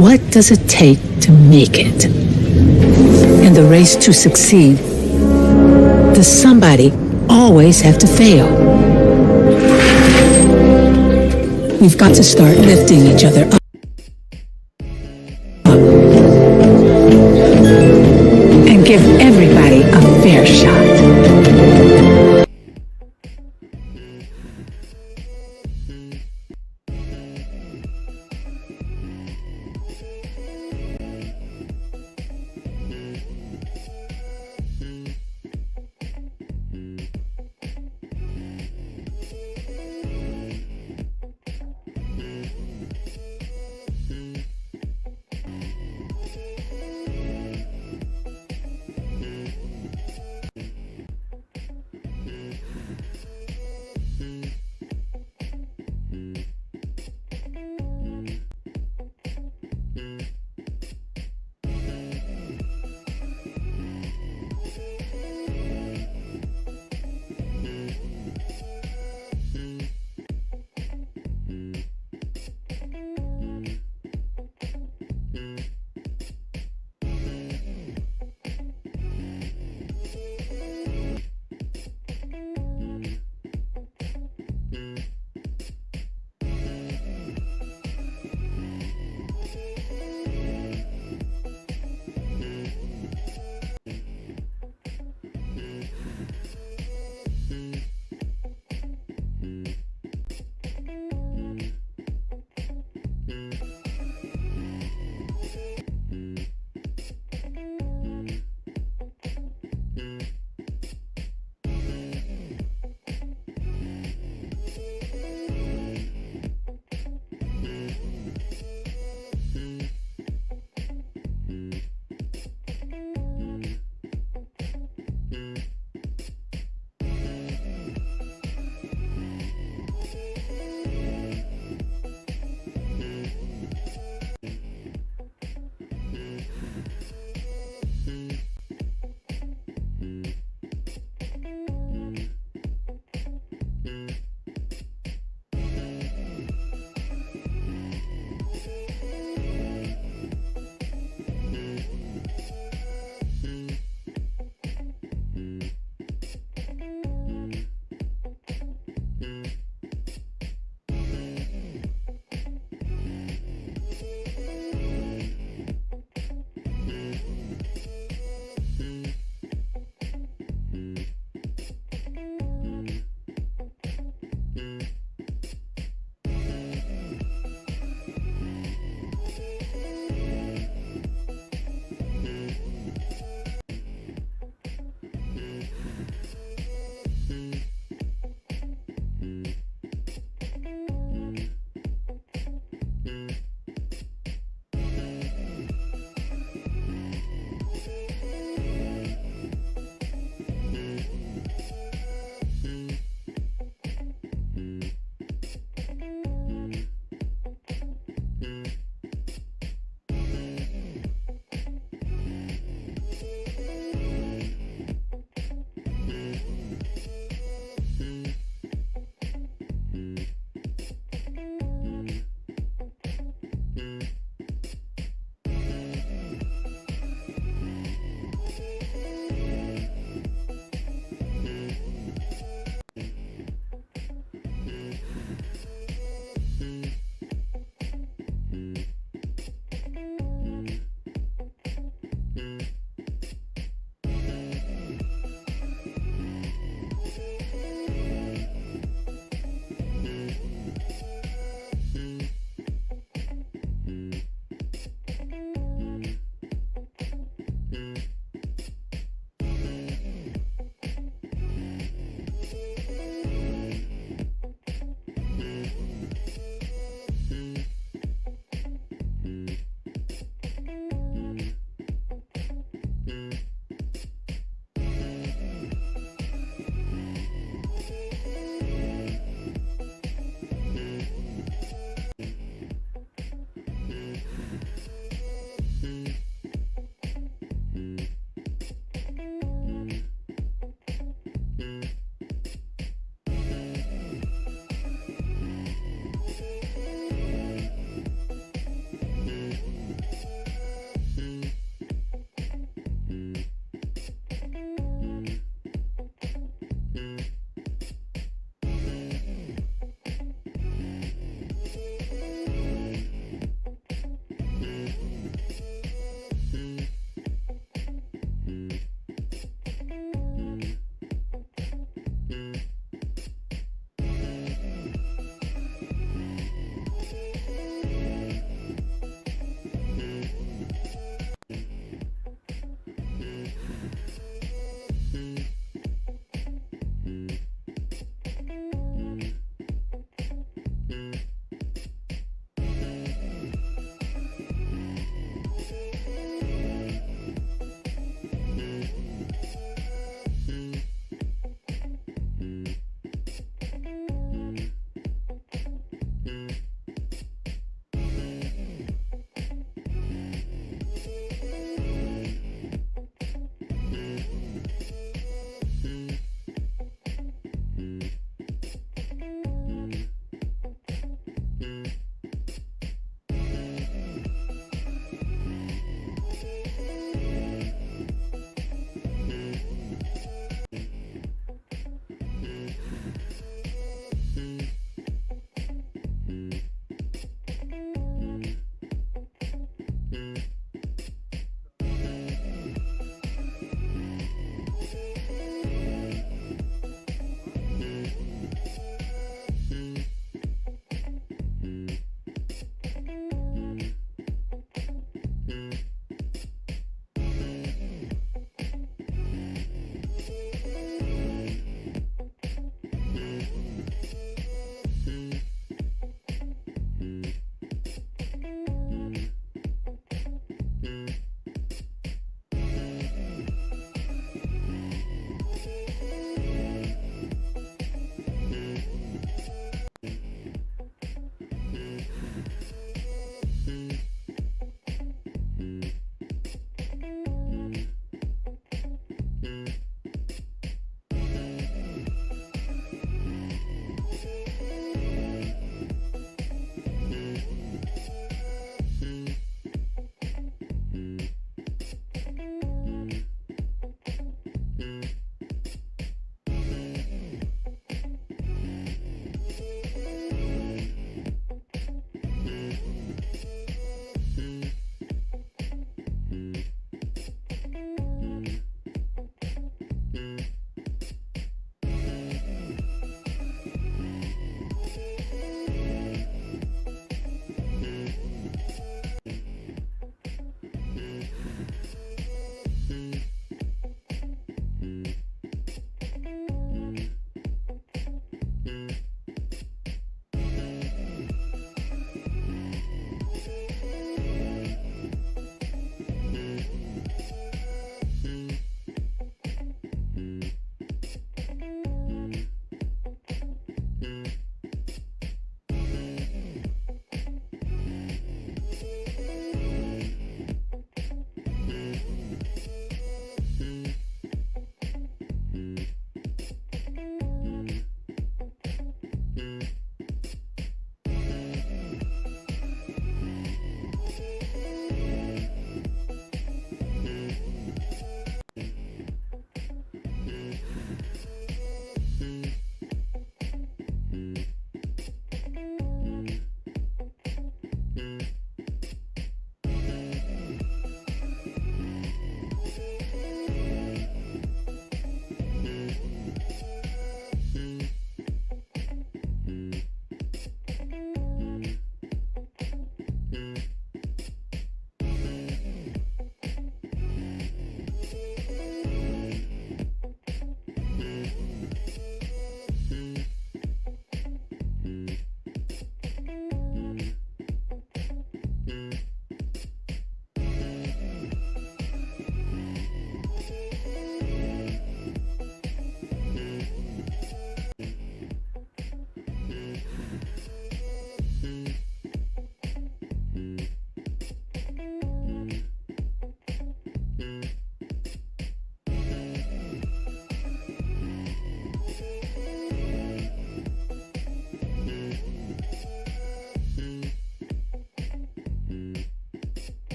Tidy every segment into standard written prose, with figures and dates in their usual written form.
what does it take to make it? In the race to succeed, does somebody always have to fail? We've got to start lifting each other up. And give everybody a fair shot.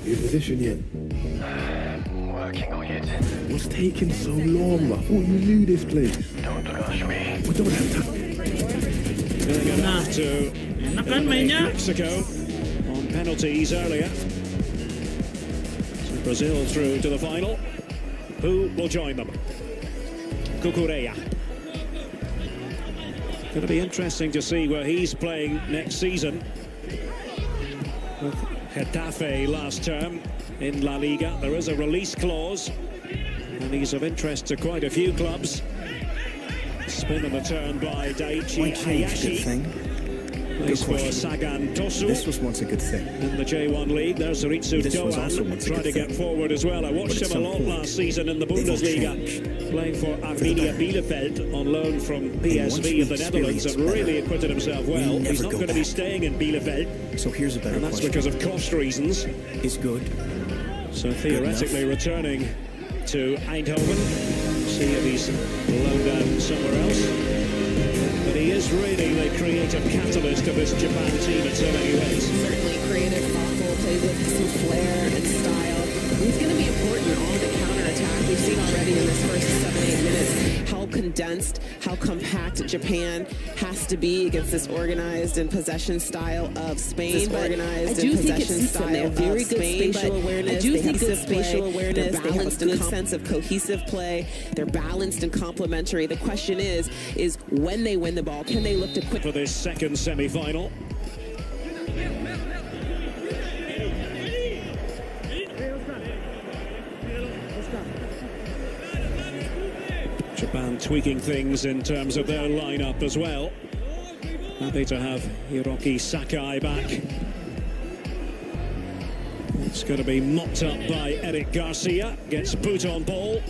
Your position yet? Working on it. What's taking so long? I thought you knew this place. Don't rush me. We don't have time. They're going to have to Enak kan eliminate mainnya? Mexico on penalties earlier. So Brazil through to the final. Who will join them? Cucurella. Going to be interesting to see where he's playing next season. With Getafe last term in La Liga, there is a release clause, and he's of interest to quite a few clubs. Spin on the turn by Daichi Hayashi. Plays for Sagan Tosu. This was once a good thing. In the J1 League, there's Ritsu Doan trying to get forward as well. I watched him a lot last season in the Bundesliga, playing for Arminia Bielefeld on loan from PSV of the Netherlands, and really acquitted himself well. He's not going to be staying in Bielefeld, so here's a better and that's question. because of cost reasons. Is good. So theoretically returning to Eindhoven, see if he's loaned down somewhere else. But he is really the creative catalyst of this Japan team in so many ways. Certainly creative, thoughtful, plays with some flair and style. He's going to be important on the counter-attack. We've seen already in this first 7-8 minutes how condensed, how compact Japan has to be against this organized and possession style of Spain. But I do think it suits them. They have very good spatial awareness. They have good spatial awareness. They have a good sense of cohesive play. They're balanced and complementary. The question is when they win the ball, can they look to quick for this second semi-final? Japan tweaking things in terms of their lineup as well. Happy to have Hiroki Sakai back. It's going to be mopped up by Eric Garcia. Gets put on ball.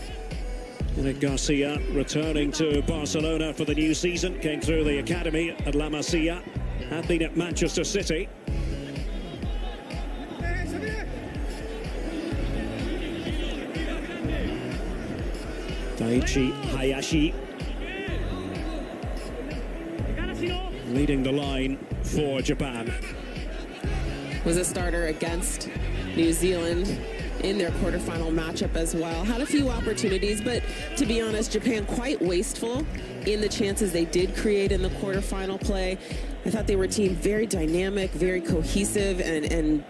Eric Garcia returning to Barcelona for the new season. Came through the academy at La Masia. Had been at Manchester City. Daichi Hayashi leading the line for Japan. Was a starter against New Zealand in their quarterfinal matchup as well. Had a few opportunities, but to be honest, Japan quite wasteful in the chances they did create in the quarterfinal play. I thought they were a team very dynamic, very cohesive, and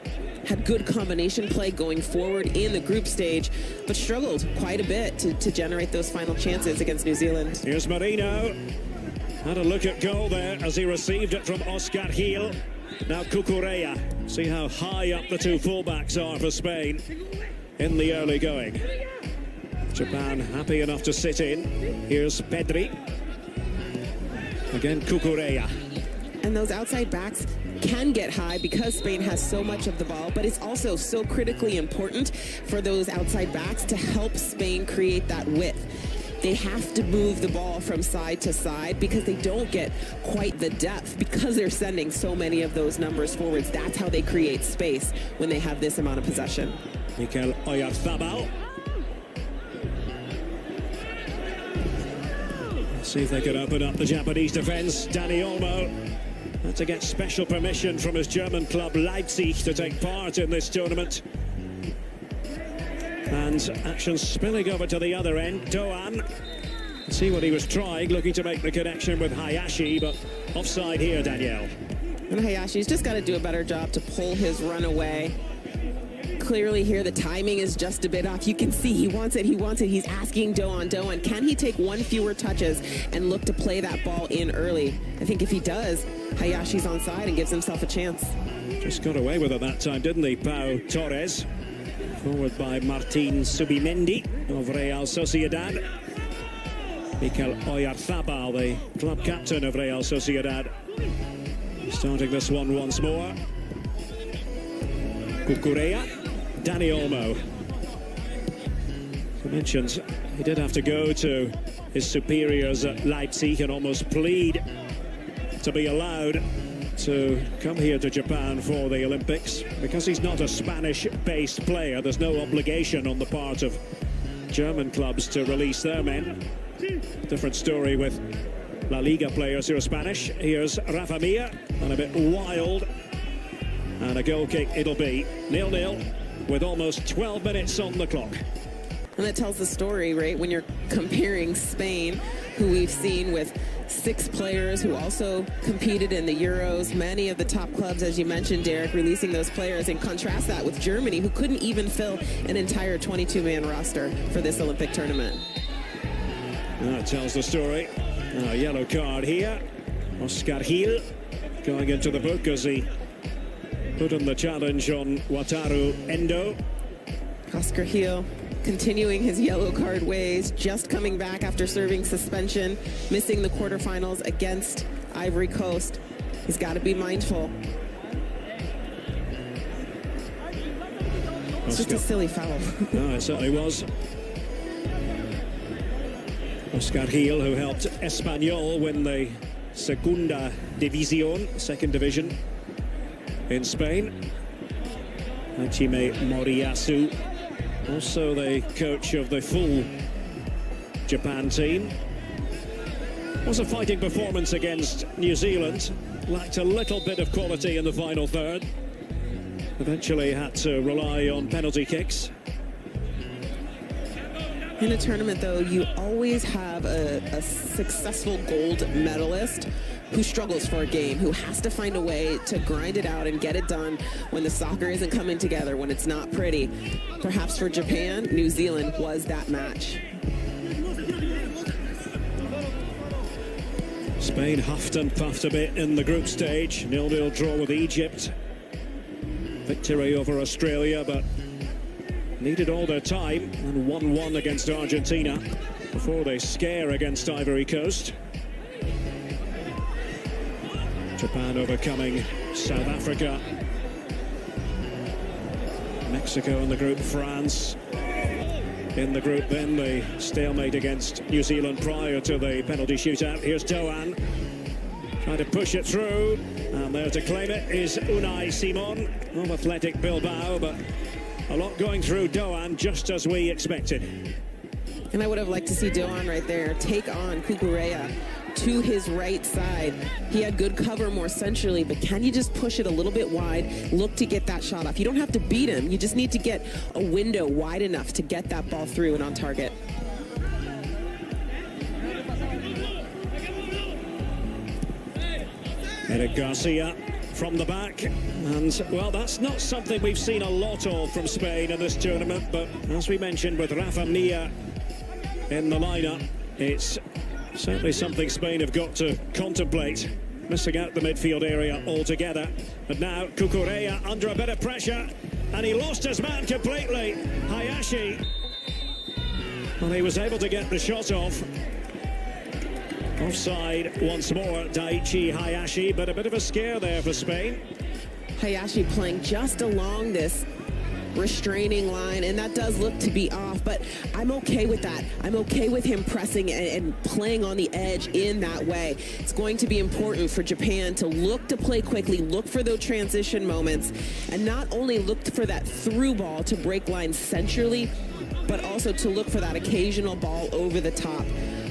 had good combination play going forward in the group stage, but struggled quite a bit to generate those final chances against New Zealand. Here's Marino. Had a look at goal there as he received it from Oscar Gil. Now Cucurella. See how high up the two fullbacks are for Spain in the early going. Japan happy enough to sit in. Here's Pedri. Again Cucurella. And those outside backs can get high because Spain has so much of the ball, but it's also so critically important for those outside backs to help Spain create that width. They have to move the ball from side to side because they don't get quite the depth because they're sending so many of those numbers forwards. That's how they create space when they have this amount of possession. Mikel Oyarzabal. Let's see if they can open up the Japanese defense. Dani Olmo had to get special permission from his German club Leipzig to take part in this tournament. And action spilling over to the other end. Doan. See what he was trying, looking to make the connection with Hayashi, but offside here, Danielle. And Hayashi's just got to do a better job to pull his run away. Clearly here, the timing is just a bit off. You can see he wants it. He's asking Doan, can he take one fewer touches and look to play that ball in early? I think if he does, Hayashi's onside and gives himself a chance. Just got away with it that time, didn't he, Pau Torres? Forward by Martin Subimendi of Real Sociedad. Mikel Oyarzabal, the club captain of Real Sociedad, starting this one once more. Cucurella, Dani Olmo. As I mentioned, he did have to go to his superiors at Leipzig and almost plead to be allowed to come here to Japan for the Olympics. Because he's not a Spanish-based player, there's no obligation on the part of German clubs to release their men. Different story with La Liga players who are Spanish. Here's Rafa Mir, and a bit wild. And a goal kick it'll be. 0-0. with almost 12 minutes on the clock. And that tells the story, right? When you're comparing Spain, who we've seen with 6 players who also competed in the Euros, many of the top clubs, as you mentioned, Derek, releasing those players, and contrast that with Germany, who couldn't even fill an entire 22-man roster for this Olympic tournament. That tells the story. A yellow card here. Oscar Gil going into the book as he put on the challenge on Wataru Endo. Oscar Gil continuing his yellow card ways, just coming back after serving suspension, missing the quarterfinals against Ivory Coast. He's got to be mindful. It's just a silly foul. No, it certainly was. Oscar Gil, who helped Espanyol win the Segunda División, second division in Spain. Hajime Moriyasu, also the coach of the full Japan team. Was a fighting performance against New Zealand. Lacked a little bit of quality in the final third. Eventually had to rely on penalty kicks. In a tournament, though, you always have a successful gold medalist who struggles for a game, who has to find a way to grind it out and get it done when the soccer isn't coming together, when it's not pretty. Perhaps for Japan, New Zealand was that match. Spain huffed and puffed a bit in the group stage. 0-0 draw with Egypt. Victory over Australia, but needed all their time, and 1-1 against Argentina before they scare against Ivory Coast. Japan overcoming South Africa. Mexico in the group, France in the group, then the stalemate against New Zealand prior to the penalty shootout. Here's Doan trying to push it through, and there to claim it is Unai Simon of Athletic Bilbao, but a lot going through Doan, just as we expected. And I would have liked to see Doan right there take on Cucurella to his right side. He had good cover more centrally, but can you just push it a little bit wide, look to get that shot off? You don't have to beat him, you just need to get a window wide enough to get that ball through and on target. Eric Garcia from the back, and well, that's not something we've seen a lot of from Spain in this tournament, but as we mentioned with Rafa Milla in the lineup, it's certainly something Spain have got to contemplate, missing out the midfield area altogether. But now Cucurella under a bit of pressure, and he lost his man completely. Hayashi, well, he was able to get the shot off. Offside once more, Daichi Hayashi, but a bit of a scare there for Spain. Hayashi playing just along this restraining line, and that does look to be off, but I'm okay with that. I'm okay with him pressing and playing on the edge in that way. It's going to be important for Japan to look to play quickly, look for those transition moments, and not only look for that through ball to break lines centrally, but also to look for that occasional ball over the top.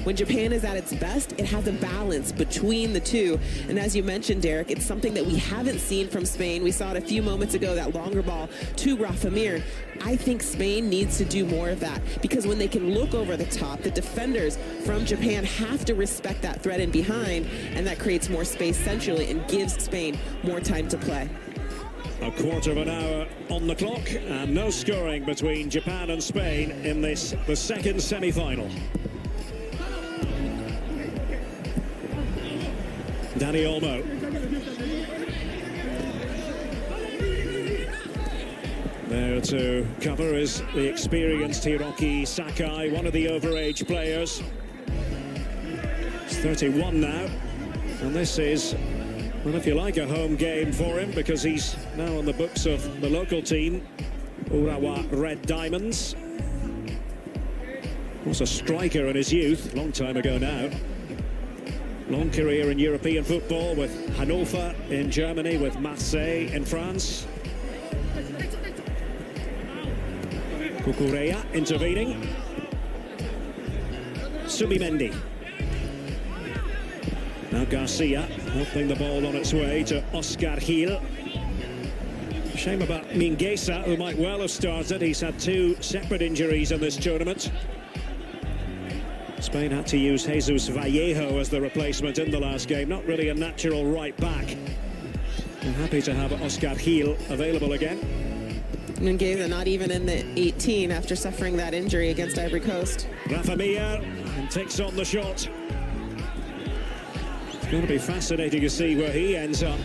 When Japan is at its best, it has a balance between the two. And as you mentioned, Derek, it's something that we haven't seen from Spain. We saw it a few moments ago, that longer ball to Rafa Mir. I think Spain needs to do more of that, because when they can look over the top, the defenders from Japan have to respect that threat in behind, and that creates more space centrally and gives Spain more time to play. A quarter of an hour on the clock, and no scoring between Japan and Spain in this, the second semi-final. Danny Olmo. There to cover is the experienced Hiroki Sakai, one of the overage players. He's 31 now, and this is, well, if you like, a home game for him, because he's now on the books of the local team, Urawa Red Diamonds. Was a striker in his youth, long time ago now. Long career in European football with Hannover in Germany, with Marseille in France. Cucurella intervening. Subimendi. Now Garcia helping the ball on its way to Oscar Gil. Shame about Mingueza, who might well have started. He's had 2 separate injuries in this tournament. Spain had to use Jesus Vallejo as the replacement in the last game. Not really a natural right back. I'm happy to have Oscar Gil available again. Mingueza not even in the 18 after suffering that injury against Ivory Coast. Rafa Mir and takes on the shot. It's going to be fascinating to see where he ends up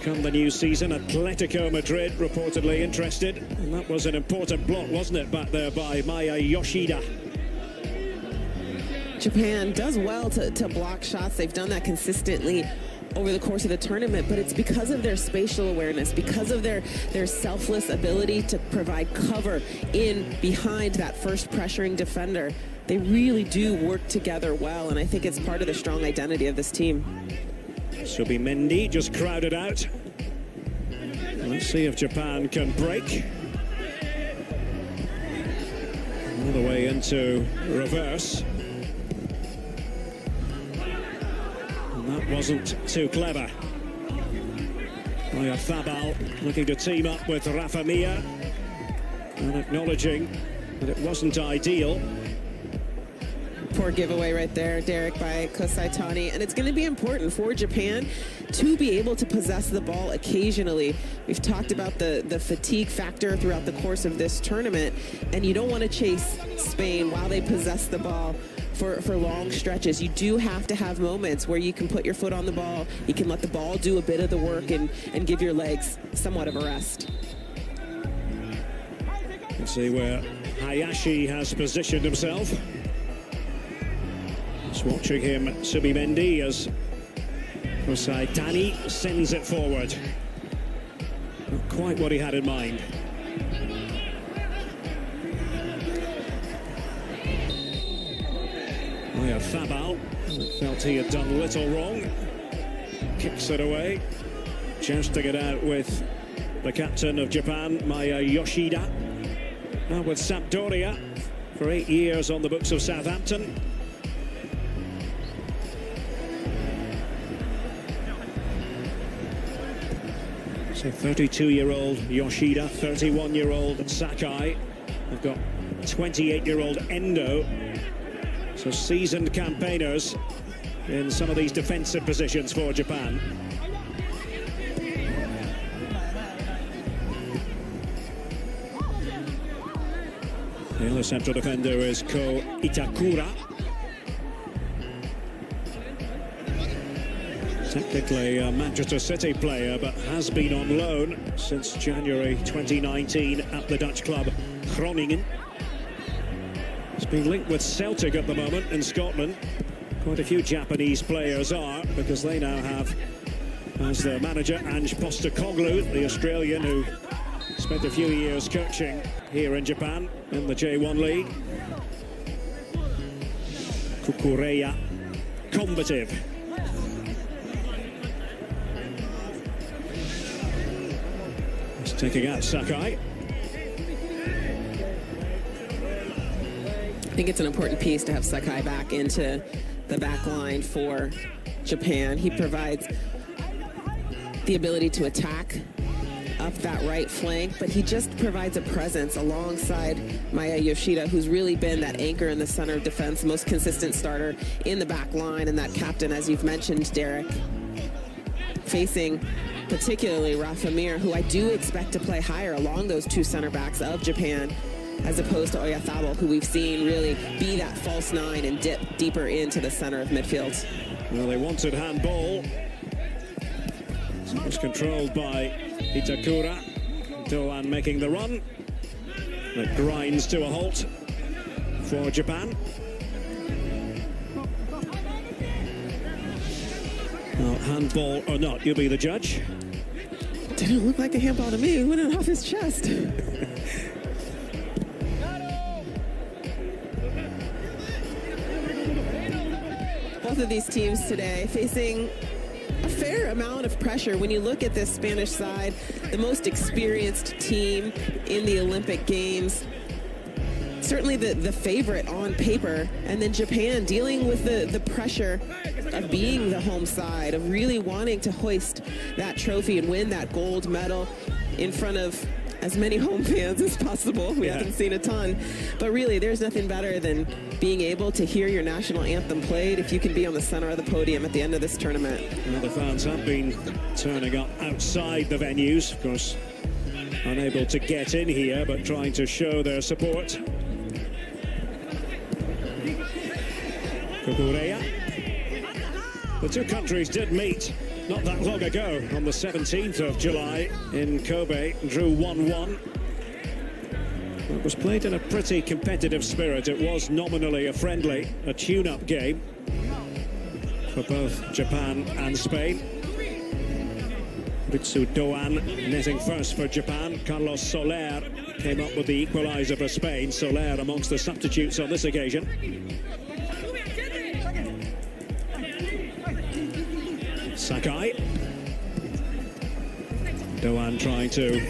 come the new season. Atletico Madrid reportedly interested. And that was an important block, wasn't it, back there by Maya Yoshida. Japan does well to block shots. They've done that consistently over the course of the tournament, but it's because of their spatial awareness, because of their selfless ability to provide cover in behind that first pressuring defender. They really do work together well, and I think it's part of the strong identity of this team. Subimendi just crowded out. Let's see if Japan can break. All the way into reverse. That wasn't too clever. Oyarzábal looking to team up with Rafa Mir and acknowledging that it wasn't ideal. Poor giveaway right there, Derek, by Kosai Tani. And it's going to be important for Japan to be able to possess the ball occasionally. We've talked about the fatigue factor throughout the course of this tournament, and you don't want to chase Spain while they possess the ball for long stretches. You do have to have moments where you can put your foot on the ball, you can let the ball do a bit of the work and give your legs somewhat of a rest. Let's see where Hayashi has positioned himself. Just watching him, Subimendi, as Kosai Tani sends it forward. Not quite what he had in mind. Oyarzábal felt he had done little wrong. Kicks it away. Jousting it out with the captain of Japan, Maya Yoshida. Now with Sampdoria for 8 years on the books of Southampton. So 32-year-old Yoshida, 31-year-old Sakai. They've got 28-year-old Endo. So seasoned campaigners in some of these defensive positions for Japan. The other central defender is Ko Itakura. Technically a Manchester City player, but has been on loan since January 2019 at the Dutch club Groningen. It's been linked with Celtic at the moment in Scotland. Quite a few Japanese players are, because they now have, as their manager, Ange Postecoglou, the Australian who spent a few years coaching here in Japan in the J1 League. Kukureya, combative. He's taking out Sakai. I think it's an important piece to have Sakai back into the back line for Japan. He provides the ability to attack up that right flank, but he just provides a presence alongside Maya Yoshida, who's really been that anchor in the center of defense, most consistent starter in the back line, and that captain, as you've mentioned, Derek, facing particularly Rafa Mir, who I do expect to play higher along those 2 center backs of Japan, as opposed to Oyarzábal, who we've seen really be that false 9 and dip deeper into the center of midfield. Well, they wanted handball. So it was controlled by Itakura. Doan making the run. It grinds to a halt for Japan. Well, handball or not, you'll be the judge. Didn't look like a handball to me. It went off his chest. Both of these teams today facing a fair amount of pressure. When you look at this Spanish side, the most experienced team in the Olympic Games, certainly the favorite on paper, and then Japan dealing with the pressure of being the home side, of really wanting to hoist that trophy and win that gold medal in front of as many home fans as possible. We haven't seen a ton, but really there's nothing better than being able to hear your national anthem played if you can be on the center of the podium at the end of this tournament. Well, the fans have been turning up outside the venues, of course, unable to get in here, but trying to show their support. Kukureya. The two countries did meet not that long ago, on the 17th of July in Kobe, drew 1-1. It was played in a pretty competitive spirit. It was nominally a friendly, a tune-up game for both Japan and Spain. Ritsu Doan netting first for Japan. Carlos Soler came up with the equaliser for Spain. Soler amongst the substitutes on this occasion. Sakai. Doan trying to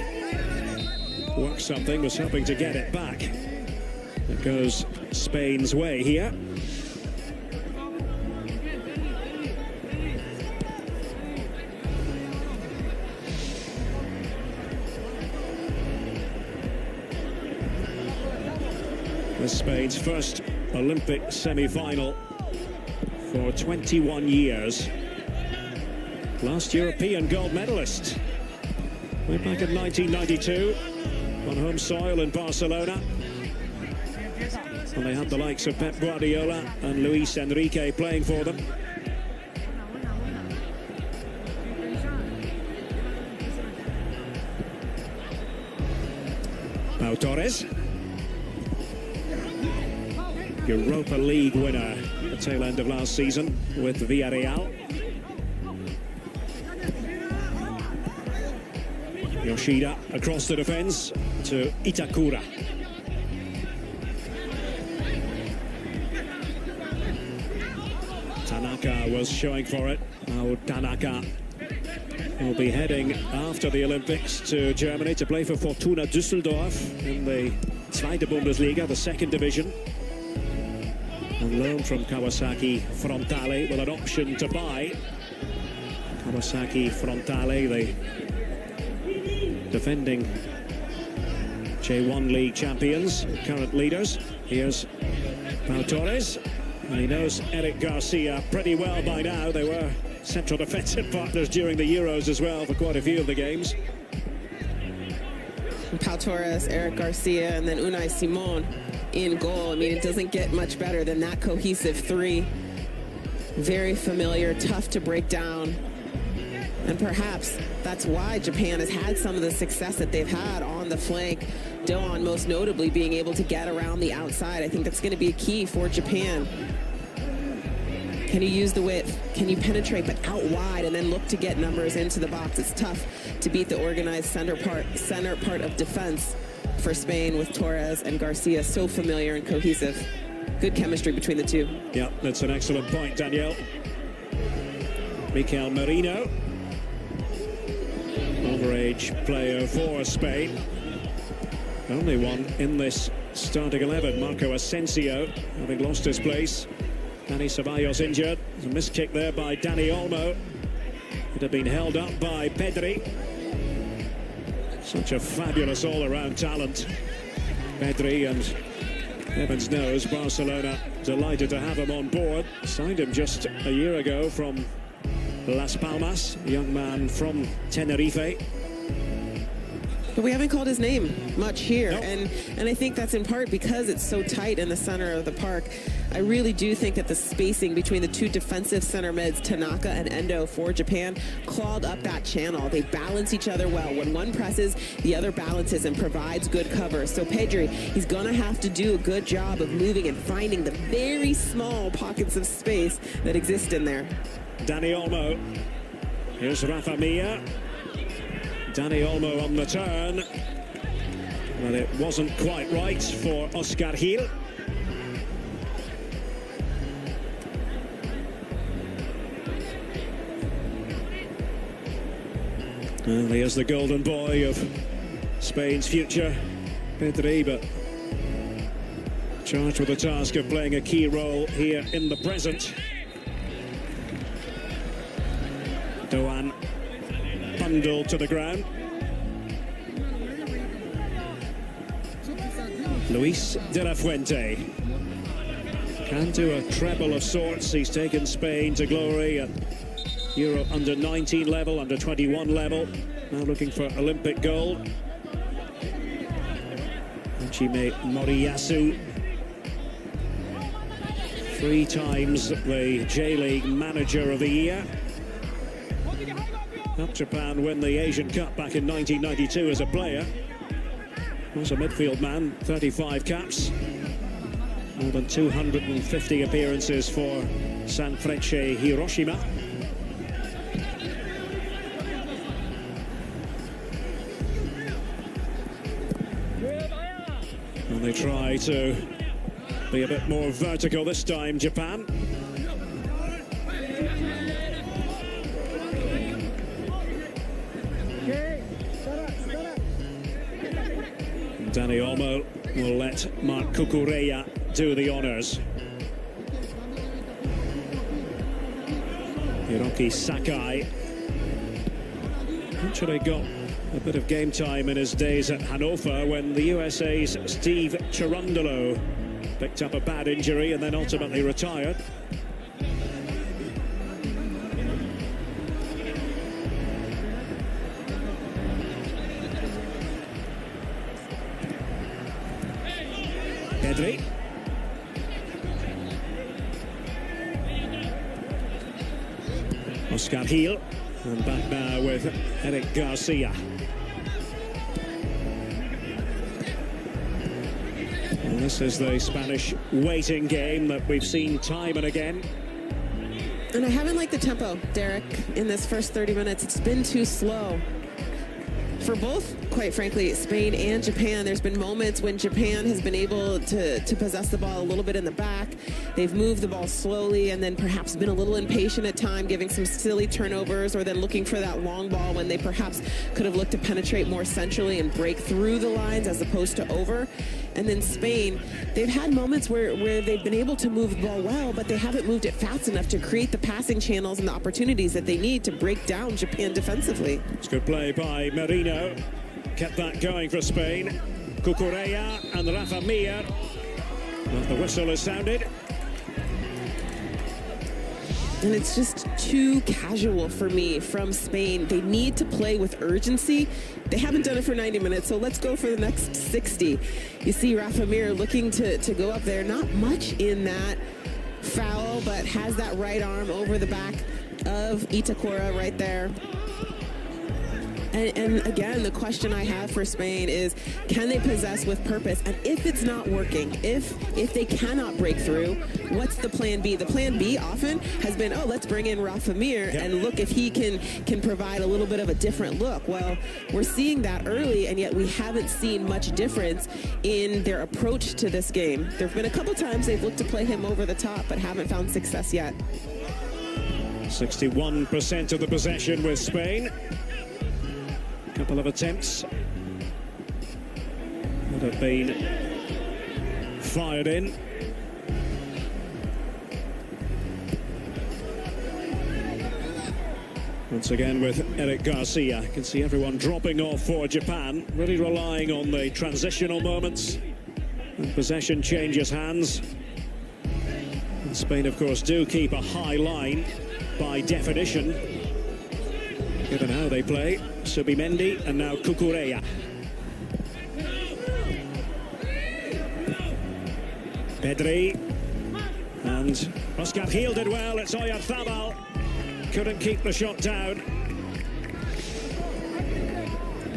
work something, was hoping to get it back. It goes Spain's way here. This is Spain's first Olympic semi-final for 21 years. Last European gold medalist, way back in 1992, on home soil in Barcelona. And they had the likes of Pep Guardiola and Luis Enrique playing for them. Pau Torres, Europa League winner at the tail end of last season with Villarreal. Yoshida across the defence to Itakura. Tanaka was showing for it. Now Tanaka will be heading after the Olympics to Germany to play for Fortuna Düsseldorf in the Zweite Bundesliga, the second division. On loan from Kawasaki Frontale with an option to buy. Kawasaki Frontale, the defending J1 League champions, current leaders. Here's Pau Torres, and he knows Eric Garcia pretty well by now. They were central defensive partners during the Euros as well for quite a few of the games. Pau Torres, Eric Garcia, and then Unai Simon in goal. I mean, it doesn't get much better than that cohesive three. Very familiar, tough to break down. And perhaps that's why Japan has had some of the success that they've had on the flank. Doan most notably being able to get around the outside. I think that's going to be a key for Japan. Can you use the width? Can you penetrate but out wide and then look to get numbers into the box? It's tough to beat the organized center part of defense for Spain with Torres and Garcia so familiar and cohesive. Good chemistry between the two. Yeah, that's an excellent point, Danielle. Mikel Merino, overage player for Spain. Only one in this starting 11, Marco Asensio, having lost his place. Dani Ceballos injured. There's a missed kick there by Dani Olmo. It had been held up by Pedri. Such a fabulous all-around talent, Pedri, and heavens knows Barcelona delighted to have him on board. Signed him just a year ago from Las Palmas, a young man from Tenerife. But we haven't called his name much here, nope. and I think that's in part because it's so tight in the center of the park. I really do think that the spacing between the two defensive center mids, Tanaka and Endo for Japan, clogged up that channel. They balance each other well. When one presses, the other balances and provides good cover. So Pedri, he's gonna have to do a good job of moving and finding the very small pockets of space that exist in there. Dani Olmo. Here's Rafa Mia. Dani Olmo on the turn, but it wasn't quite right for Oscar Gil. And here's the golden boy of Spain's future, Pedri, but Charged with the task of playing a key role here in the present. Doan bundled to the ground. Luis de la Fuente can do a treble of sorts. He's taken Spain to glory at Euro under-19 level, under-21 level. Now looking for Olympic gold. Hajime Moriyasu, 3 times the J-League Manager of the Year. Helped Japan win the Asian Cup back in 1992 as a player. Was a midfield man, 35 caps. More than 250 appearances for Sanfrecce Hiroshima. And they try to be a bit more vertical this time, Japan. Danny Olmo will let Mark Cucurella do the honours. Hiroki Sakai actually got a bit of game time in his days at Hanover when the USA's Steve Cherundolo picked up a bad injury and then ultimately retired. Pedri. Oscar Gil, and back now with Eric Garcia. And this is the Spanish waiting game that we've seen time and again. And I haven't liked the tempo, Derek, in this first 30 minutes. It's been too slow. For both, quite frankly, Spain and Japan, there's been moments when Japan has been able to possess the ball a little bit in the back. They've moved the ball slowly and then perhaps been a little impatient at time, giving some silly turnovers, or then looking for that long ball when they perhaps could have looked to penetrate more centrally and break through the lines as opposed to over. And then Spain, they've had moments where they've been able to move the ball well, but they haven't moved it fast enough to create the passing channels and the opportunities that they need to break down Japan defensively. It's good play by Merino. Kept that going for Spain. Cucurella and Rafa Mir. Well, the whistle has sounded. And it's just too casual for me from Spain. They need to play with urgency. They haven't done it for 90 minutes, so let's go for the next 60. You see Rafa Mir looking to go up there. Not much in that foul, but has that right arm over the back of Itakura right there. And again, the question I have for Spain is, can they possess with purpose? And if it's not working, if they cannot break through, what's the plan B? The plan B often has been, oh, let's bring in Rafa Mir and look if he can provide a little bit of a different look. Well, we're seeing that early, and yet we haven't seen much difference in their approach to this game. There have been a couple times they've looked to play him over the top, but haven't found success yet. 61% of the possession with Spain. Couple of attempts that have been fired in. Once again with Eric Garcia. You can see everyone dropping off for Japan, really relying on the transitional moments. And possession changes hands. And Spain, of course, do keep a high line by definition, given how they play. Subimendi and now Cucurella. Pedri and Oscar Gil did well. It's Oyarzabal. Couldn't keep the shot down.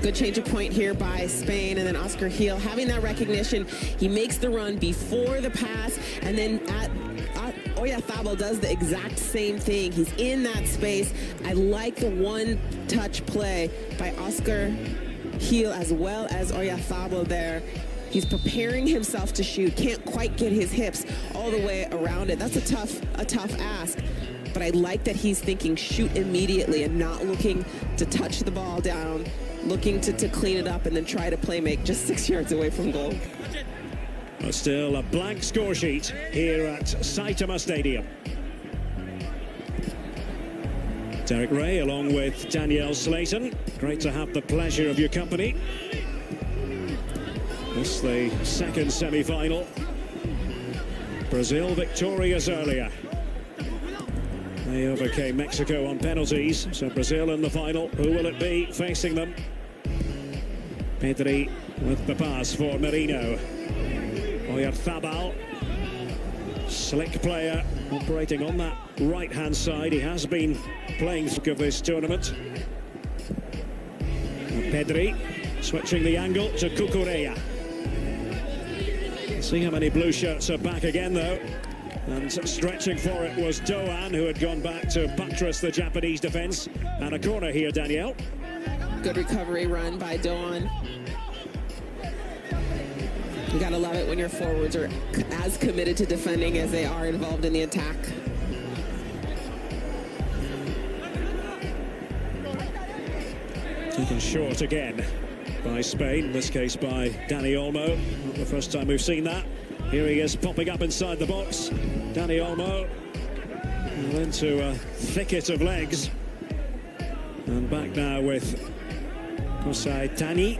Good change of point here by Spain, and then Oscar Gil having that recognition. He makes the run before the pass, and then Oyarzabal does the exact same thing. He's in that space. I like the one-touch play by Oscar Gil as well as Oyarzabal there. He's preparing himself to shoot. Can't quite get his hips all the way around it. That's a tough ask. But I like that he's thinking shoot immediately and not looking to touch the ball down, looking to clean it up and then try to play make just 6 yards away from goal. But still a blank score sheet here at Saitama Stadium. Derek Ray along with Danielle Slayton. Great to have the pleasure of your company. This is the second semi-final. Brazil victorious earlier. They overcame Mexico on penalties, so Brazil in the final. Who will it be facing them? Pedri with the pass for Merino. Oyarzabal, slick player, operating on that right-hand side. He has been playing of this tournament. Pedri switching the angle to Cucurella. See how many blue shirts are back again, though. And stretching for it was Doan, who had gone back to buttress the Japanese defence. And a corner here, Danielle. Good recovery run by Doan. You gotta love it when your forwards are as committed to defending as they are involved in the attack. Taken short again by Spain, in this case by Dani Olmo. Not the first time we've seen that. Here he is popping up inside the box. Dani Olmo into a thicket of legs. And back now with Kosai Tani.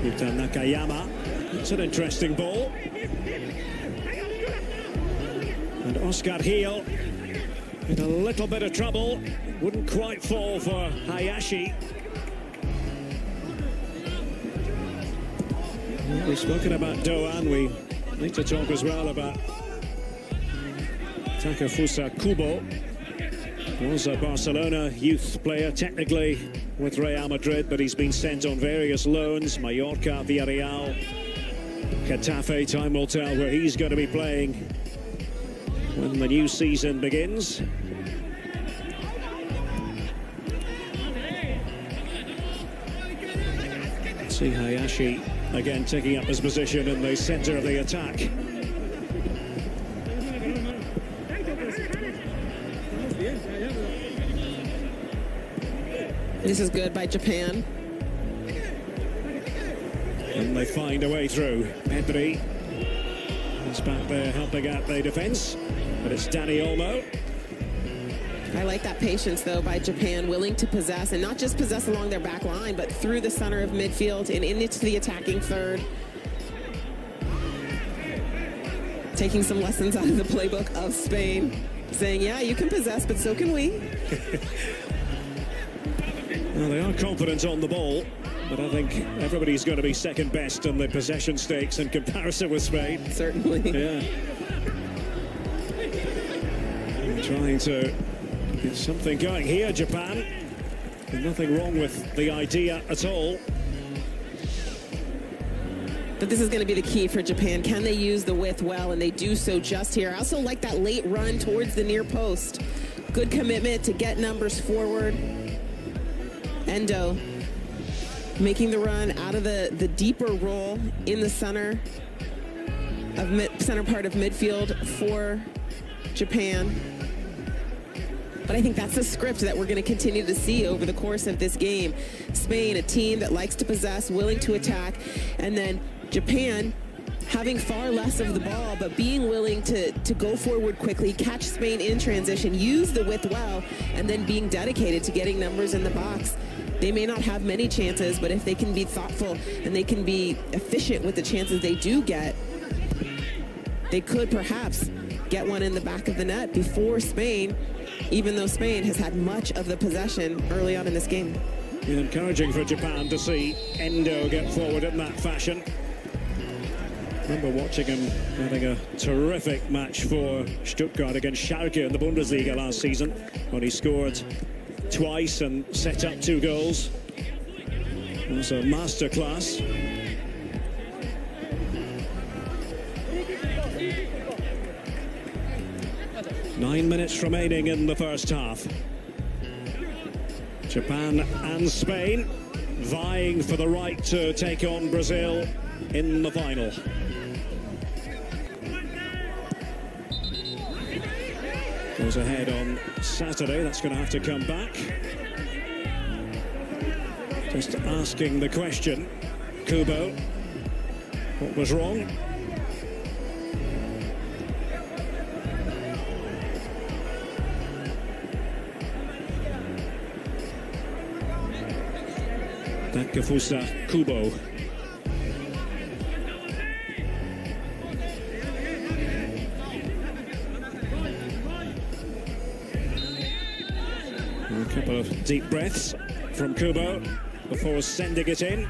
Yuta Nakayama. It's an interesting ball. And Oscar Gil in a little bit of trouble. Wouldn't quite fall for Hayashi. We've spoken about Doan. We need to talk as well about Takefusa Kubo. Was a Barcelona youth player, technically with Real Madrid, but he's been sent on various loans. Mallorca, Villarreal, Getafe. Time will tell where he's going to be playing when the new season begins. See Hayashi again taking up his position in the centre of the attack. This is good by Japan. And they find a way through. Pedri is back there helping out the defence, but it's Dani Olmo. I like that patience, though, by Japan, willing to possess, and not just possess along their back line, but through the center of midfield and into the attacking third. Taking some lessons out of the playbook of Spain, saying, yeah, you can possess, but so can we. Well, they are confident on the ball, but I think everybody's going to be second best in the possession stakes in comparison with Spain. Certainly. Yeah. Trying to get something going here, Japan. And nothing wrong with the idea at all. But this is going to be the key for Japan. Can they use the width well? And they do so just here. I also like that late run towards the near post. Good commitment to get numbers forward. Endo making the run out of the deeper role in the center part of midfield for Japan. But I think that's the script that we're going to continue to see over the course of this game. Spain, a team that likes to possess, willing to attack, and then Japan having far less of the ball, but being willing to go forward quickly, catch Spain in transition, use the width well, and then being dedicated to getting numbers in the box. They may not have many chances, but if they can be thoughtful and they can be efficient with the chances they do get, they could perhaps get one in the back of the net before Spain, even though Spain has had much of the possession early on in this game. Yeah, encouraging for Japan to see Endo get forward in that fashion. I remember watching him having a terrific match for Stuttgart against Schalke in the Bundesliga last season, when he scored twice and set up 2 goals. It was a masterclass. Nine minutes remaining in the first half. Japan and Spain vying for the right to take on Brazil in the final. Goes ahead on Saturday. That's going to have to come back. Just asking the question, Kubo, what was wrong? Kafusa Kubo. A couple of deep breaths from Kubo before sending it in.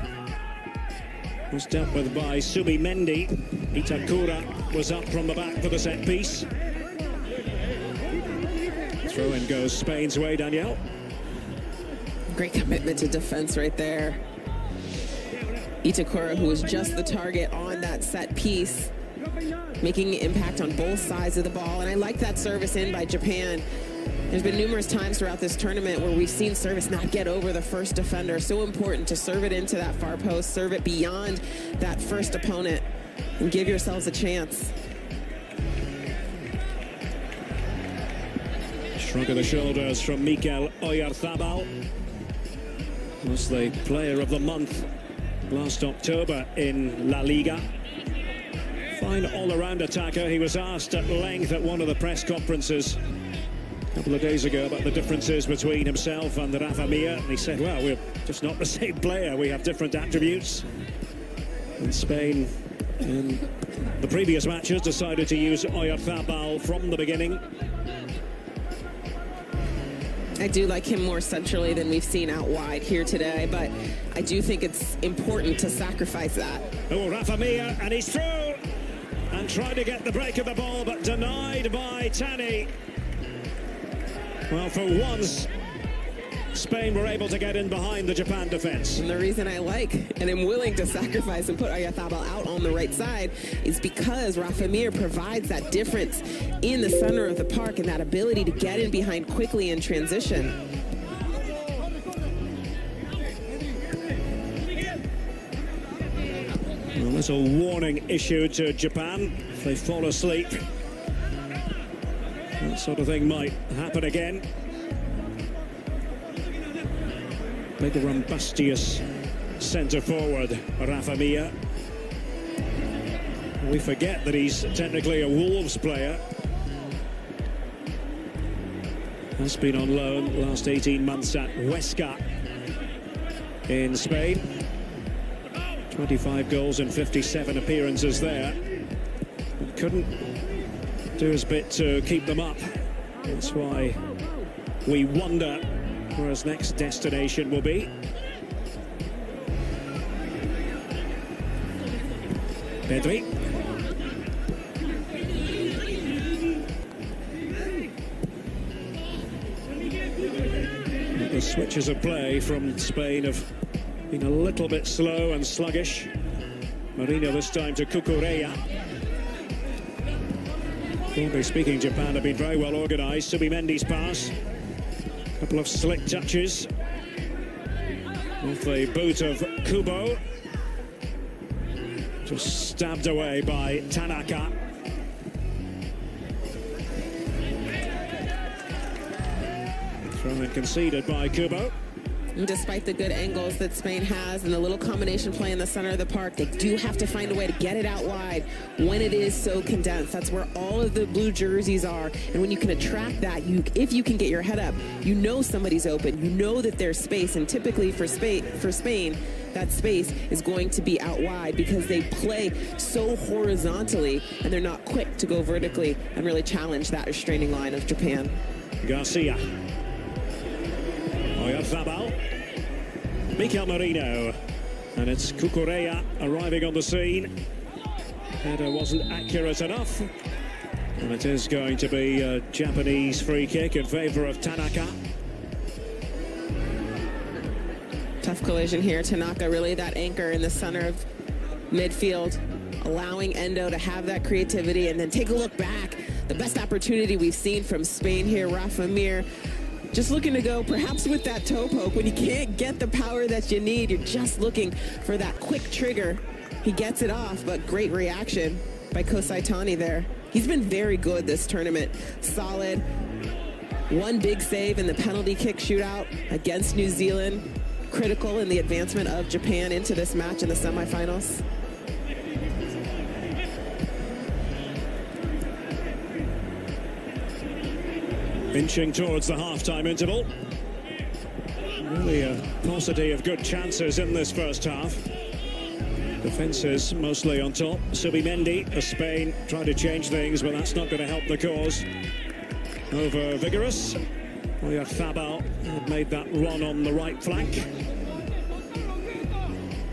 Was dealt with by Subimendi. Itakura was up from the back for the set piece. Throw in goes Spain's way, Danielle. Great commitment to defense right there. Itakura, who was just the target on that set piece, making impact on both sides of the ball. And I like that service in by Japan. There's been numerous times throughout this tournament where we've seen service not get over the first defender. So important to serve it into that far post, serve it beyond that first opponent, and give yourselves a chance. Shrug of the shoulders from Mikel Oyarzabal. Was the player of the month last October in La Liga. Fine all-around attacker. He was asked at length at one of the press conferences a couple of days ago about the differences between himself and Rafa Mir, and he said, well, we're just not the same player. We have different attributes. And Spain, in the previous matches, decided to use Oyarzabal from the beginning. I do like him more centrally than we've seen out wide here today, but I do think it's important to sacrifice that. Oh, Rafa Mir, and he's through! And tried to get the break of the ball, but denied by Tani. Well, for once, Spain were able to get in behind the Japan defense. And the reason I like and am willing to sacrifice and put Oyarzabal out on the right side is because Rafa Mir provides that difference in the center of the park and that ability to get in behind quickly in transition. Well, there's a warning issued to Japan. If they fall asleep, that sort of thing might happen again. Big rumbustious centre forward, Rafa Mir. We forget that he's technically a Wolves player. Has been on loan last 18 months at Huesca in Spain. 25 goals and 57 appearances there. But couldn't do his bit to keep them up. That's why we wonder where his next destination will be. Pedri. The switches of play from Spain have been a little bit slow and sluggish. Marino this time to Cucurella. Broadly speaking, Japan have been very well organised. Subimendi's pass. Couple of slick touches off the boot of Kubo. Just stabbed away by Tanaka. Throw in conceded by Kubo. And despite the good angles that Spain has and the little combination play in the center of the park, they do have to find a way to get it out wide when it is so condensed. That's where all of the blue jerseys are. And when you can attract that, if you can get your head up, you know somebody's open. You know that there's space. And typically for Spain, that space is going to be out wide because they play so horizontally and they're not quick to go vertically and really challenge that restraining line of Japan. Garcia. Oyarzabal. Mikel Marino. And it's Cucurella arriving on the scene. Header wasn't accurate enough. And it is going to be a Japanese free kick in favour of Tanaka. Tough collision here. Tanaka really that anchor in the center of midfield, allowing Endo to have that creativity. And then take a look back. The best opportunity we've seen from Spain here, Rafa Mir. Just looking to go perhaps with that toe poke. When you can't get the power that you need, you're just looking for that quick trigger. He gets it off, but great reaction by Kosai Tani there. He's been very good this tournament. Solid. One big save in the penalty kick shootout against New Zealand. Critical in the advancement of Japan into this match in the semifinals. Inching towards the half-time interval. Really a paucity of good chances in this first half. Defences mostly on top. Subimendi of Spain trying to change things, but that's not going to help the cause. Over vigorous. Oyarzabal had made that run on the right flank.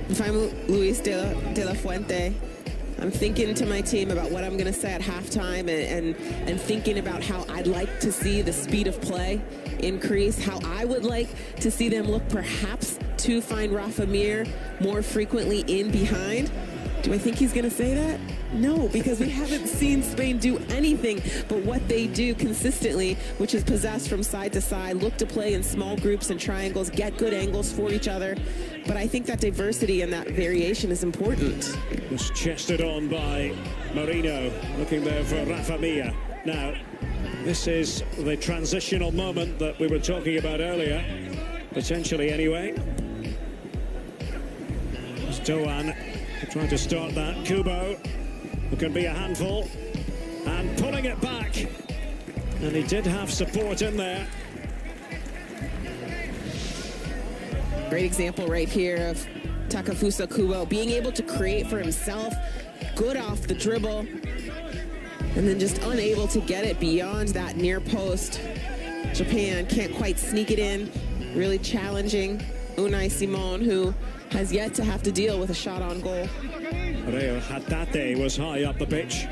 If I'm Luis de la Fuente, I'm thinking to my team about what I'm going to say at halftime and thinking about how I'd like to see the speed of play increase, how I would like to see them look perhaps to find Rafa Mir more frequently in behind. Do I think he's going to say that? No, because we haven't seen Spain do anything but what they do consistently, which is possess from side to side, look to play in small groups and triangles, get good angles for each other. But I think that diversity and that variation is important. Was chested on by Marino, looking there for Rafa Mir. Now, this is the transitional moment that we were talking about earlier, potentially anyway. It's Doan trying to start that. Kubo, who can be a handful, and pulling it back. And he did have support in there. Great example right here of Takefusa Kubo being able to create for himself, good off the dribble, and then just unable to get it beyond that near post. Japan can't quite sneak it in, really challenging Unai Simon, who has yet to have to deal with a shot on goal. Reo Hatate was high up the pitch.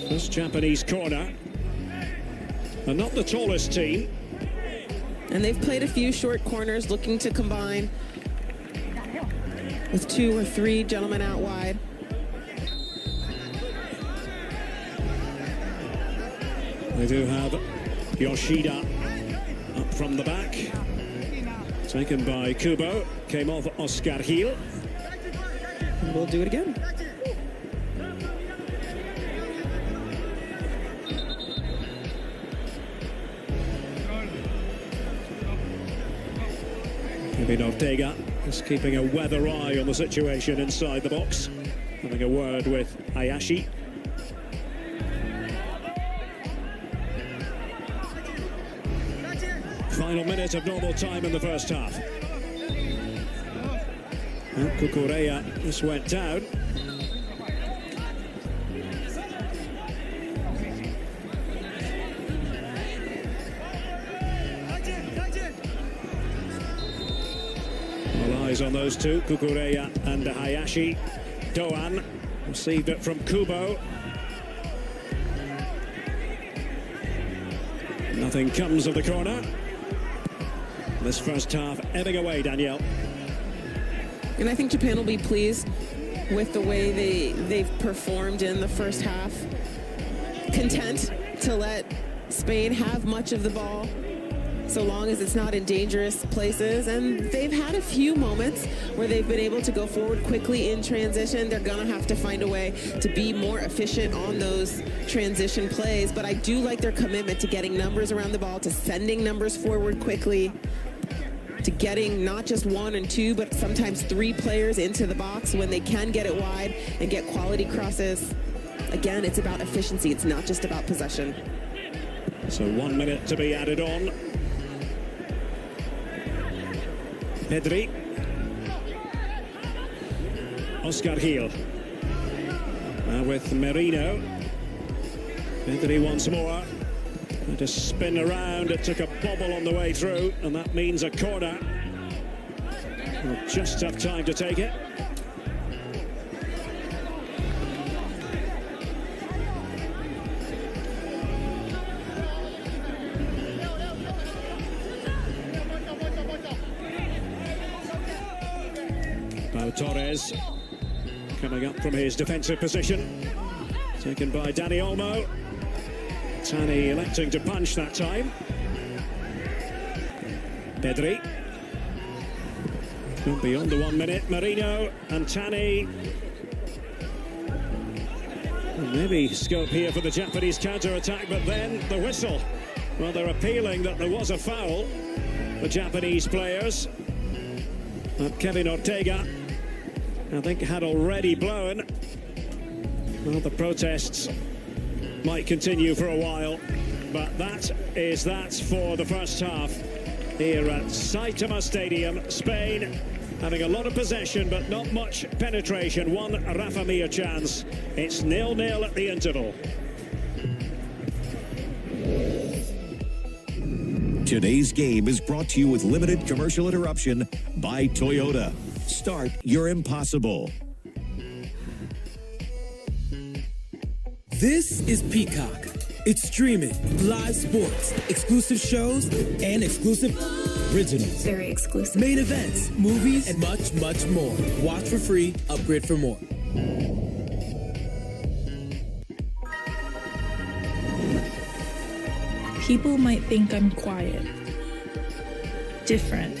This Japanese corner. And not the tallest team. And they've played a few short corners looking to combine with 2 or 3 gentlemen out wide. They do have Yoshida up from the back. Taken by Kubo. Came off Oscar Gil. And we'll do it again. Kevin Ortega is keeping a weather eye on the situation inside the box. Having a word with Hayashi. Final minute of normal time in the first half. And Kukureya just went down. All eyes on those two, Kukureya and Hayashi. Doan received it from Kubo. Nothing comes of the corner. This first half ebbing away, Danielle. And I think Japan will be pleased with the way they've performed in the first half. Content to let Spain have much of the ball, so long as it's not in dangerous places. And they've had a few moments where they've been able to go forward quickly in transition. They're gonna have to find a way to be more efficient on those transition plays. But I do like their commitment to getting numbers around the ball, to sending numbers forward quickly, to getting not just 1 and 2, but sometimes 3 players into the box when they can get it wide and get quality crosses. Again, it's about efficiency. It's not just about possession. So 1 minute to be added on. Pedri. Oscar Gil. Now with Merino. Pedri once more. And to spin around, it took a bobble on the way through, and that means a corner. We'll just have time to take it. Pau Torres coming up from his defensive position. Taken by Dani Olmo. Tani electing to punch that time. Pedri. Not beyond the 1 minute. Marino and Tani. Maybe scope here for the Japanese counter-attack, but then the whistle. Well, they're appealing that there was a foul. The Japanese players. Kevin Ortega, I think, had already blown. Well, the protests might continue for a while, but that is that for the first half here at Saitama Stadium. Spain having a lot of possession, but not much penetration. One Rafa Mir chance. It's 0-0 at the interval. Today's game is brought to you with limited commercial interruption by Toyota. Start your impossible. This is Peacock. It's streaming, live sports, exclusive shows, and exclusive originals. Very exclusive. Main events, movies, and much, much more. Watch for free, upgrade for more. People might think I'm quiet, different,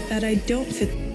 that I don't fit.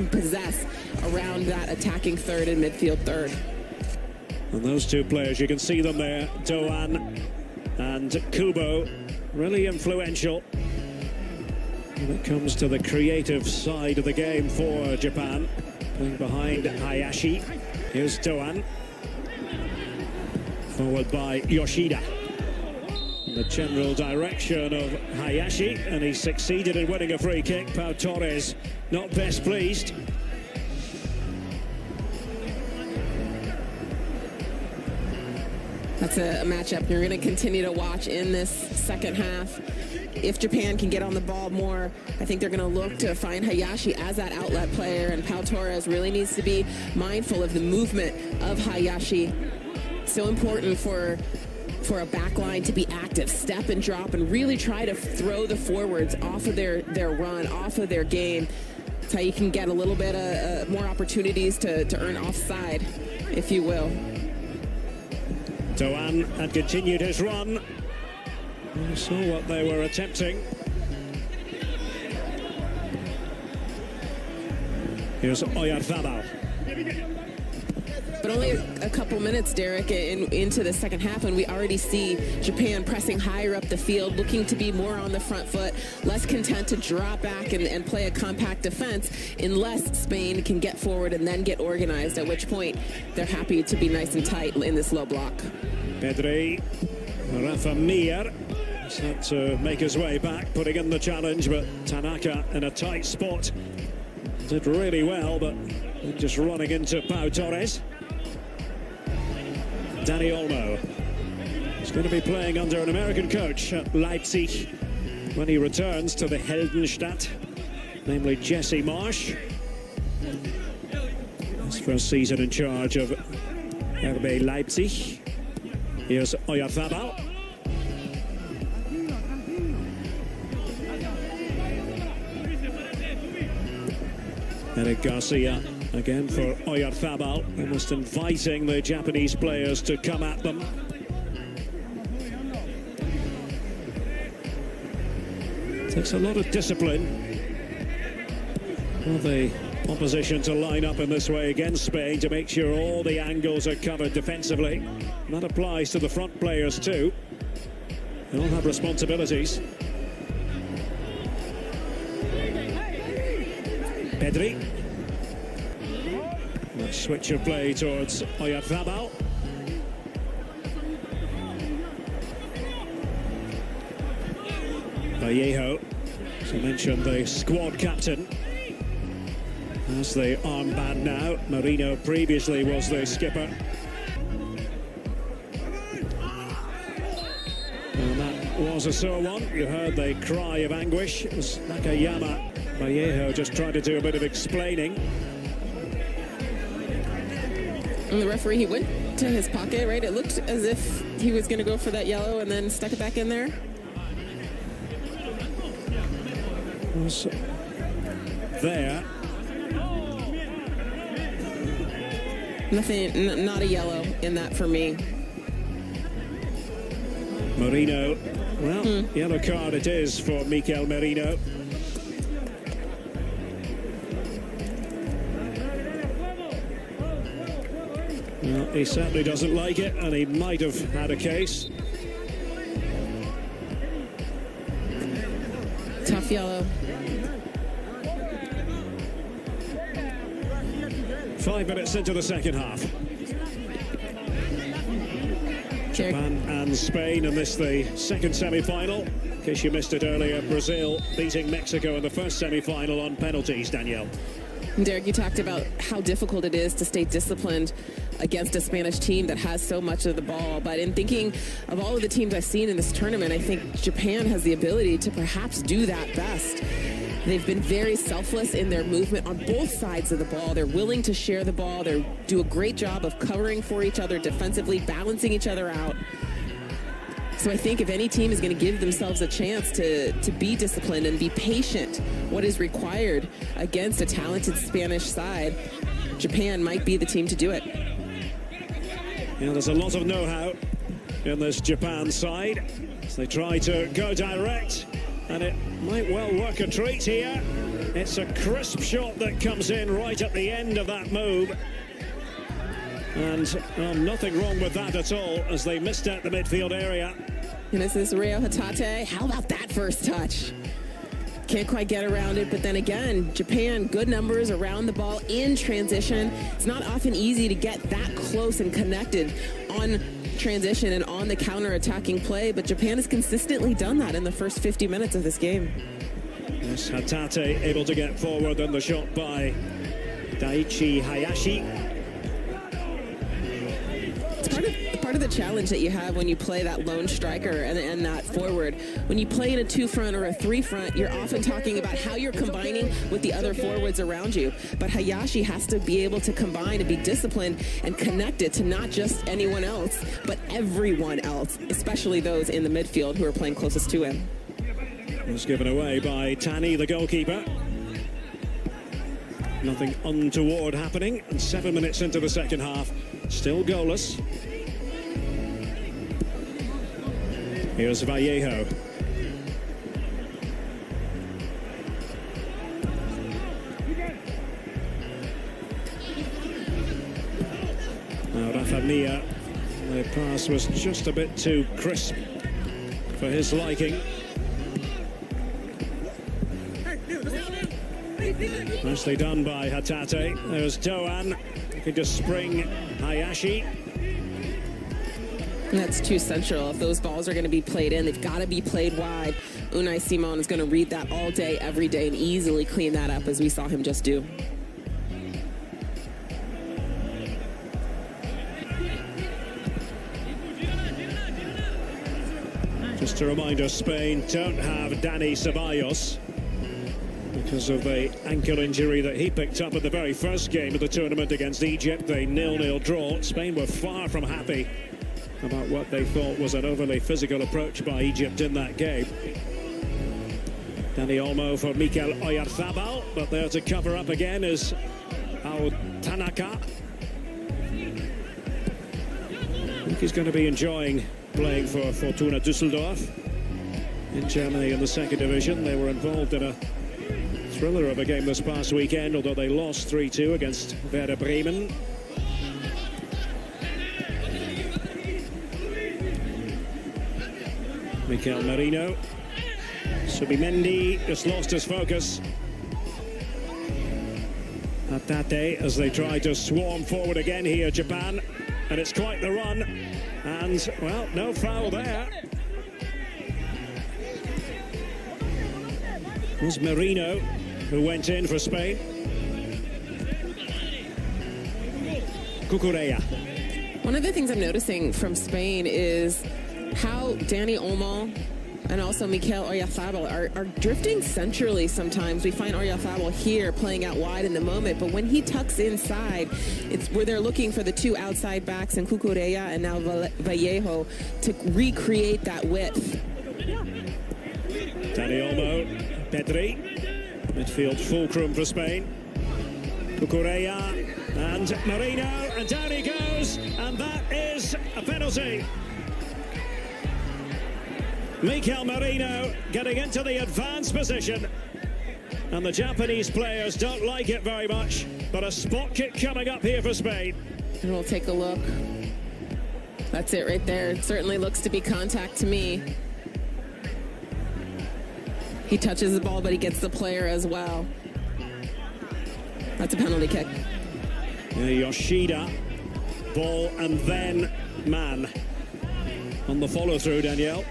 can possess around that attacking third and midfield third. And those two players, you can see them there, Doan and Kubo, really influential when it comes to the creative side of the game for Japan. Playing behind Hayashi. Here's Doan, followed by Yoshida. In the general direction of Hayashi, and he succeeded in winning a free kick. Pau Torres not best pleased. That's a matchup you're going to continue to watch in this second half. If Japan can get on the ball more, I think they're going to look to find Hayashi as that outlet player, and Pau Torres really needs to be mindful of the movement of Hayashi. So important for a back line to be active, step and drop, and really try to throw the forwards off of their run, off of their game. That's how you can get a little bit more opportunities to earn offside, if you will. Doan had continued his run. We saw what they were attempting. Here's Oyarzabal. But only a couple minutes, Derek, into the second half, and we already see Japan pressing higher up the field, looking to be more on the front foot, less content to drop back and play a compact defense, unless Spain can get forward and then get organized, at which point they're happy to be nice and tight in this low block. Pedri, Rafa Mir has had to make his way back, putting in the challenge, but Tanaka in a tight spot. Did really well, but just running into Pau Torres. Danny Olmo is going to be playing under an American coach at Leipzig when he returns to the Heldenstadt, namely Jesse Marsch. His first season in charge of RB Leipzig. Here's Oyarzabal. Eric Garcia again for Oyarzabal, almost inviting the Japanese players to come at them. Takes a lot of discipline for the opposition to line up in this way against Spain to make sure all the angles are covered defensively. And that applies to the front players too. They all have responsibilities. Pedri. Switch of play towards Oyarzabal. Vallejo, as I mentioned, the squad captain, has the armband now. Marino previously was the skipper. And that was a sore one. You heard the cry of anguish. It was Nakayama. Vallejo just tried to do a bit of explaining. And the referee, he went to his pocket, right? It looked as if he was going to go for that yellow and then stuck it back in there. Was there. Nothing, not a yellow in that for me. Merino, well, yellow card it is for Mikel Merino. Well, he certainly doesn't like it, and he might have had a case. Tough yellow. 5 minutes into the second half. Japan and Spain, and this the second semi-final. In case you missed it earlier, Brazil beating Mexico in the first semi-final on penalties, Danielle. Derek, you talked about how difficult it is to stay disciplined against a Spanish team that has so much of the ball. But in thinking of all of the teams I've seen in this tournament, I think Japan has the ability to perhaps do that best. They've been very selfless in their movement on both sides of the ball. They're willing to share the ball. They do a great job of covering for each other defensively, balancing each other out. So I think if any team is going to give themselves a chance to be disciplined and be patient, what is required against a talented Spanish side, Japan might be the team to do it. Yeah, there's a lot of know-how in this Japan side as they try to go direct, and it might well work a treat here. It's a crisp shot that comes in right at the end of that move. And nothing wrong with that at all, as they missed out the midfield area. And this is Reo Hatate. How about that first touch? Can't quite get around it, but then again, Japan, good numbers around the ball in transition. It's not often easy to get that close and connected on transition and on the counter-attacking play, but Japan has consistently done that in the first 50 minutes of this game. Yes, Hatate able to get forward, and the shot by Daichi Hayashi. It's part of the challenge that you have when you play that lone striker and that forward. When you play in a 2-front or a 3-front, you're often talking about how you're combining with the other forwards around you. But Hayashi has to be able to combine and be disciplined and connected to not just anyone else, but everyone else, especially those in the midfield who are playing closest to him. It was given away by Tani, the goalkeeper. Nothing untoward happening, and 7 minutes into the second half, still goalless. Here's Vallejo. Now Rafa Mia, the pass was just a bit too crisp for his liking. Nicely done by Hatate. There's Doan. He can just spring Hayashi. And that's too central. If those balls are going to be played in, they've got to be played wide. Unai Simon is going to read that all day, every day, and easily clean that up, as we saw him just do. Just a reminder, Spain don't have Dani Ceballos because of the ankle injury that he picked up at the very first game of the tournament against Egypt. A 0-0 draw. Spain were far from happy about what they thought was an overly physical approach by Egypt in that game. Dani Olmo for Mikel Oyarzabal, but there to cover up again is Ao Tanaka. I think he's going to be enjoying playing for Fortuna Düsseldorf in Germany in the second division. They were involved in a thriller of a game this past weekend, although they lost 3-2 against Werder Bremen. Mikel Merino. Subimendi just lost his focus. Hatate as they try to swarm forward again here, Japan. And it's quite the run. And, well, no foul there. It was Merino who went in for Spain. Cucurella. One of the things I'm noticing from Spain is how Dani Olmo and also Mikel Oyarzabal are drifting centrally sometimes. We find Oyarzabal here playing out wide in the moment, but when he tucks inside, it's where they're looking for the two outside backs and Cucurella and now Vallejo to recreate that width. Dani Olmo, Pedri, midfield fulcrum for Spain. Cucurella and Merino, and down he goes, and that is a penalty. Mikel Merino getting into the advanced position, and the Japanese players don't like it very much, but a spot kick coming up here for Spain. And we'll take a look. That's it right there. It certainly looks to be contact to me. He touches the ball, but he gets the player as well. That's a penalty kick. Yoshida, ball and then man on the follow-through, Danielle.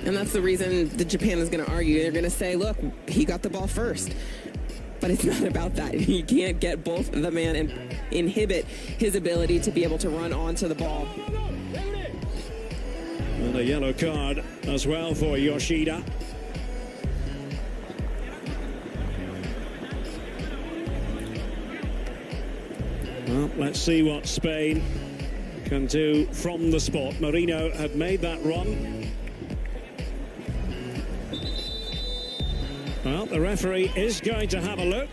And that's the reason that Japan is going to argue. They're going to say, look, he got the ball first. But it's not about that. You can't get both the man and inhibit his ability to be able to run onto the ball. And a yellow card as well for Yoshida. Well, let's see what Spain can do from the spot. Merino had made that run. Well, the referee is going to have a look.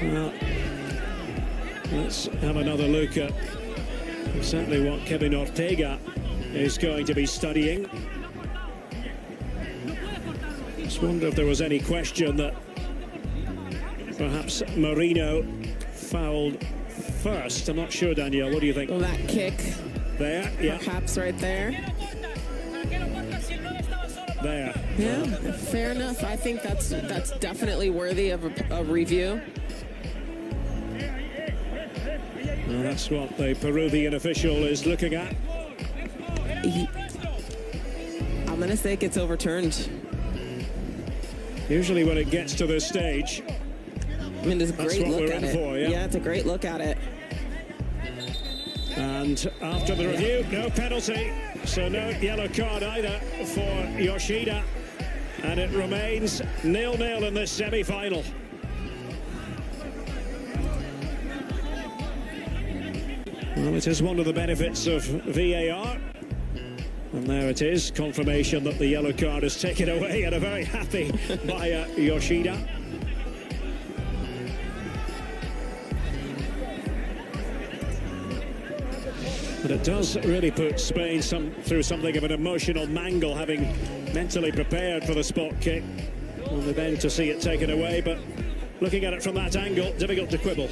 Well, let's have another look at exactly what Kevin Ortega is going to be studying. Just wonder if there was any question that perhaps Marino fouled first. I'm not sure, Danielle. What do you think? Well, that kick there, yeah. perhaps right there. There. Yeah, fair enough. I think that's definitely worthy of a review. Well, that's what the Peruvian official is looking at. I'm going to say it gets overturned. Usually when it gets to this stage, I mean, it's a great look at it. For, yeah. Yeah, it's a great look at it. And after the review, no penalty. So no yellow card either for Yoshida. And it remains 0-0 in this semi-final. Well, it is one of the benefits of VAR. And there it is, confirmation that the yellow card is taken away, and a very happy by Yoshida. But it does really put Spain through something of an emotional mangle, having mentally prepared for the spot kick, only then to see it taken away. But looking at it from that angle, difficult to quibble.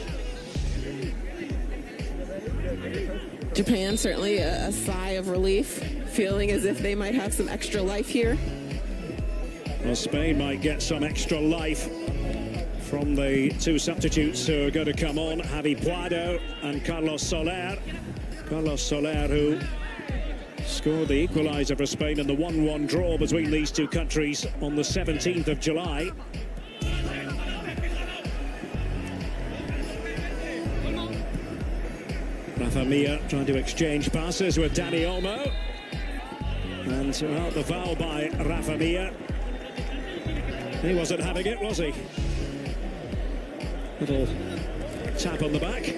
Japan, certainly a sigh of relief, feeling as if they might have some extra life here. Well, Spain might get some extra life from the two substitutes who are going to come on, Javi Puado and Carlos Soler. Carlos Soler, who scored the equaliser for Spain in the 1-1 draw between these two countries on the 17th of July. Rafa Mir trying to exchange passes with Dani Olmo. And well, the foul by Rafa Mir. He wasn't having it, was he? Little tap on the back.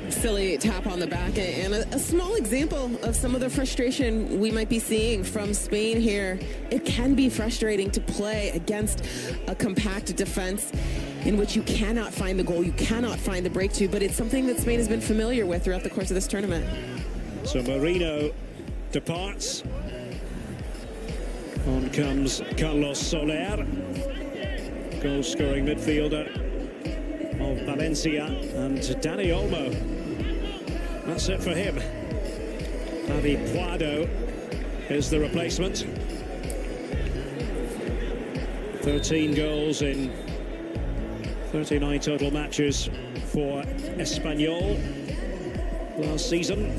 Silly tap on the back, and a small example of some of the frustration we might be seeing from Spain here. It can be frustrating to play against a compact defense in which you cannot find the goal, you cannot find the breakthrough, but it's something that Spain has been familiar with throughout the course of this tournament. So Marino departs. On comes Carlos Soler, goal-scoring midfielder of Valencia, and Dani Olmo. That's it for him. Javi Puado is the replacement. 13 goals in 39 total matches for Espanyol last season.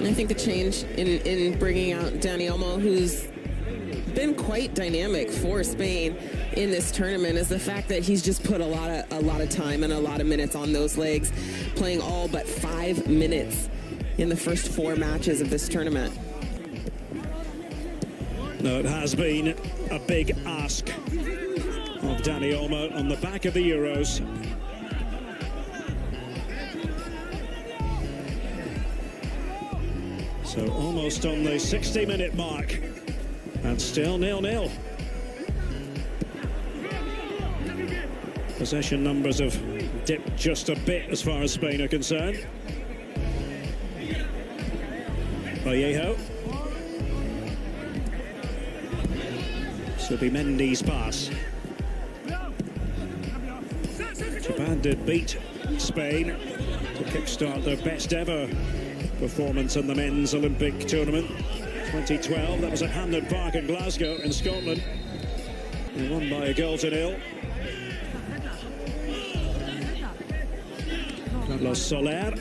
I think the change in bringing out Dani Olmo, who's been quite dynamic for Spain in this tournament, is the fact that he's just put a lot of time and a lot of minutes on those legs, playing all but 5 minutes in the first 4 matches of this tournament. No, it has been a big ask of Dani Olmo on the back of the Euros. So almost on the 60-minute mark, and still 0-0. Possession numbers have dipped just a bit as far as Spain are concerned. Vallejo. Subimendi's pass. Japan did beat Spain to kickstart their best ever performance in the men's Olympic tournament. 2012, that was at Hampden Park in Glasgow in Scotland. They won by 1-0. Carlos Soler,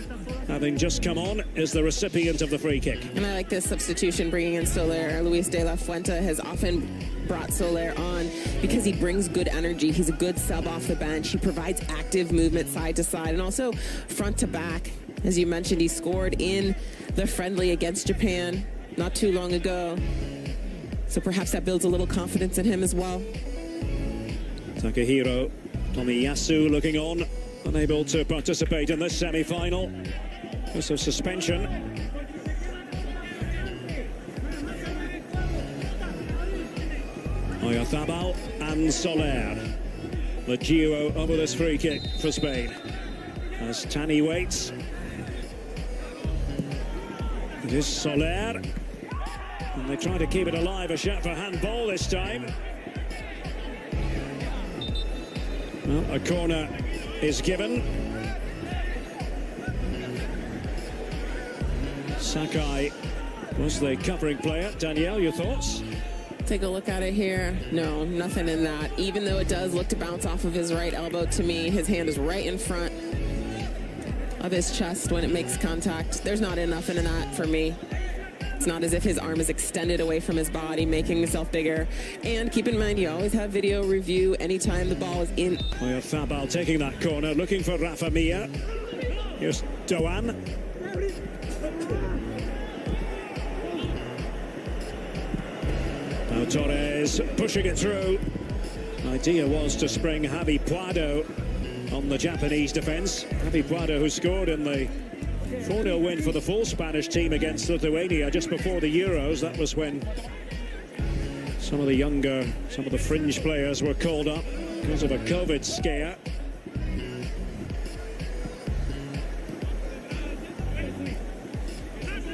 having just come on, is the recipient of the free kick. And I like this substitution, bringing in Soler. Luis de la Fuente has often brought Soler on because he brings good energy. He's a good sub off the bench. He provides active movement side to side and also front to back. As you mentioned, he scored in the friendly against Japan not too long ago. So perhaps that builds a little confidence in him as well. Takehiro Tomiyasu looking on, unable to participate in this semi-final because of suspension. Oyarzábal and Soler, the duo over this free kick for Spain. As Tani waits, it is Soler, and And they try to keep it alive, a shot for handball this time. Well, a corner is given. Sakai was the covering player. Danielle, your thoughts? Take a look at it here. No, nothing in that. Even though it does look to bounce off of his right elbow, to me, his hand is right in front of his chest when it makes contact. There's not enough in that for me. It's not as if his arm is extended away from his body, making himself bigger. And keep in mind, you always have video review anytime the ball is in. We have Fabal taking that corner, looking for Rafa Mia. Here's Doan. Now Torres pushing it through. Idea was to spring Javi Puado on the Japanese defence. Javi Puado, who scored in the 4-0 win for the full Spanish team against Lithuania just before the Euros. That was when some of the fringe players were called up because of a COVID scare.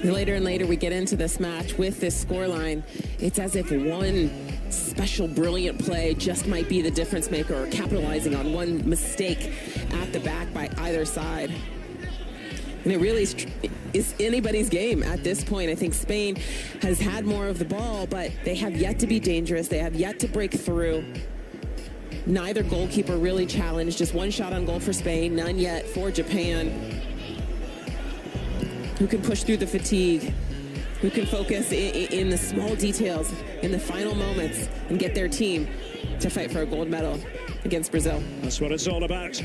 Later and later we get into this match with this scoreline. It's as if one special brilliant play just might be the difference maker, or capitalizing on one mistake at the back by either side. And it really is anybody's game at this point. I think Spain has had more of the ball, but they have yet to be dangerous. They have yet to break through. Neither goalkeeper really challenged. Just one shot on goal for Spain, none yet for Japan. Who can push through the fatigue, who can focus in the small details, in the final moments, and get their team to fight for a gold medal against Brazil. That's what it's all about.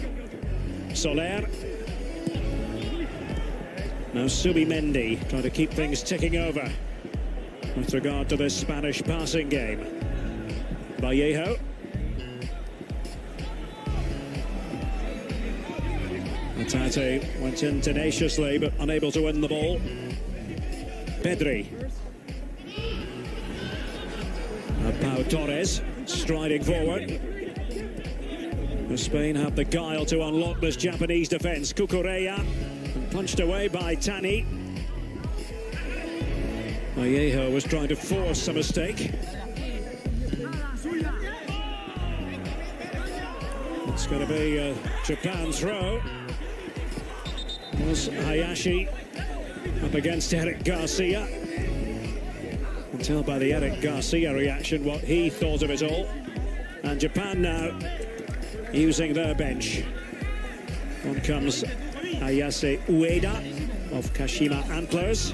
Soler. Now Subimendi trying to keep things ticking over with regard to this Spanish passing game. Vallejo. Tate went in tenaciously but unable to win the ball. Pedri. Pau Torres striding forward. Spain have the guile to unlock this Japanese defence. Cucurella punched away by Tani. Vallejo was trying to force a mistake. It's going to be Japan throw. It was Hayashi up against Eric Garcia. You can tell by the Eric Garcia reaction what he thought of it all. And Japan now using their bench. On comes Ayase Ueda of Kashima Antlers.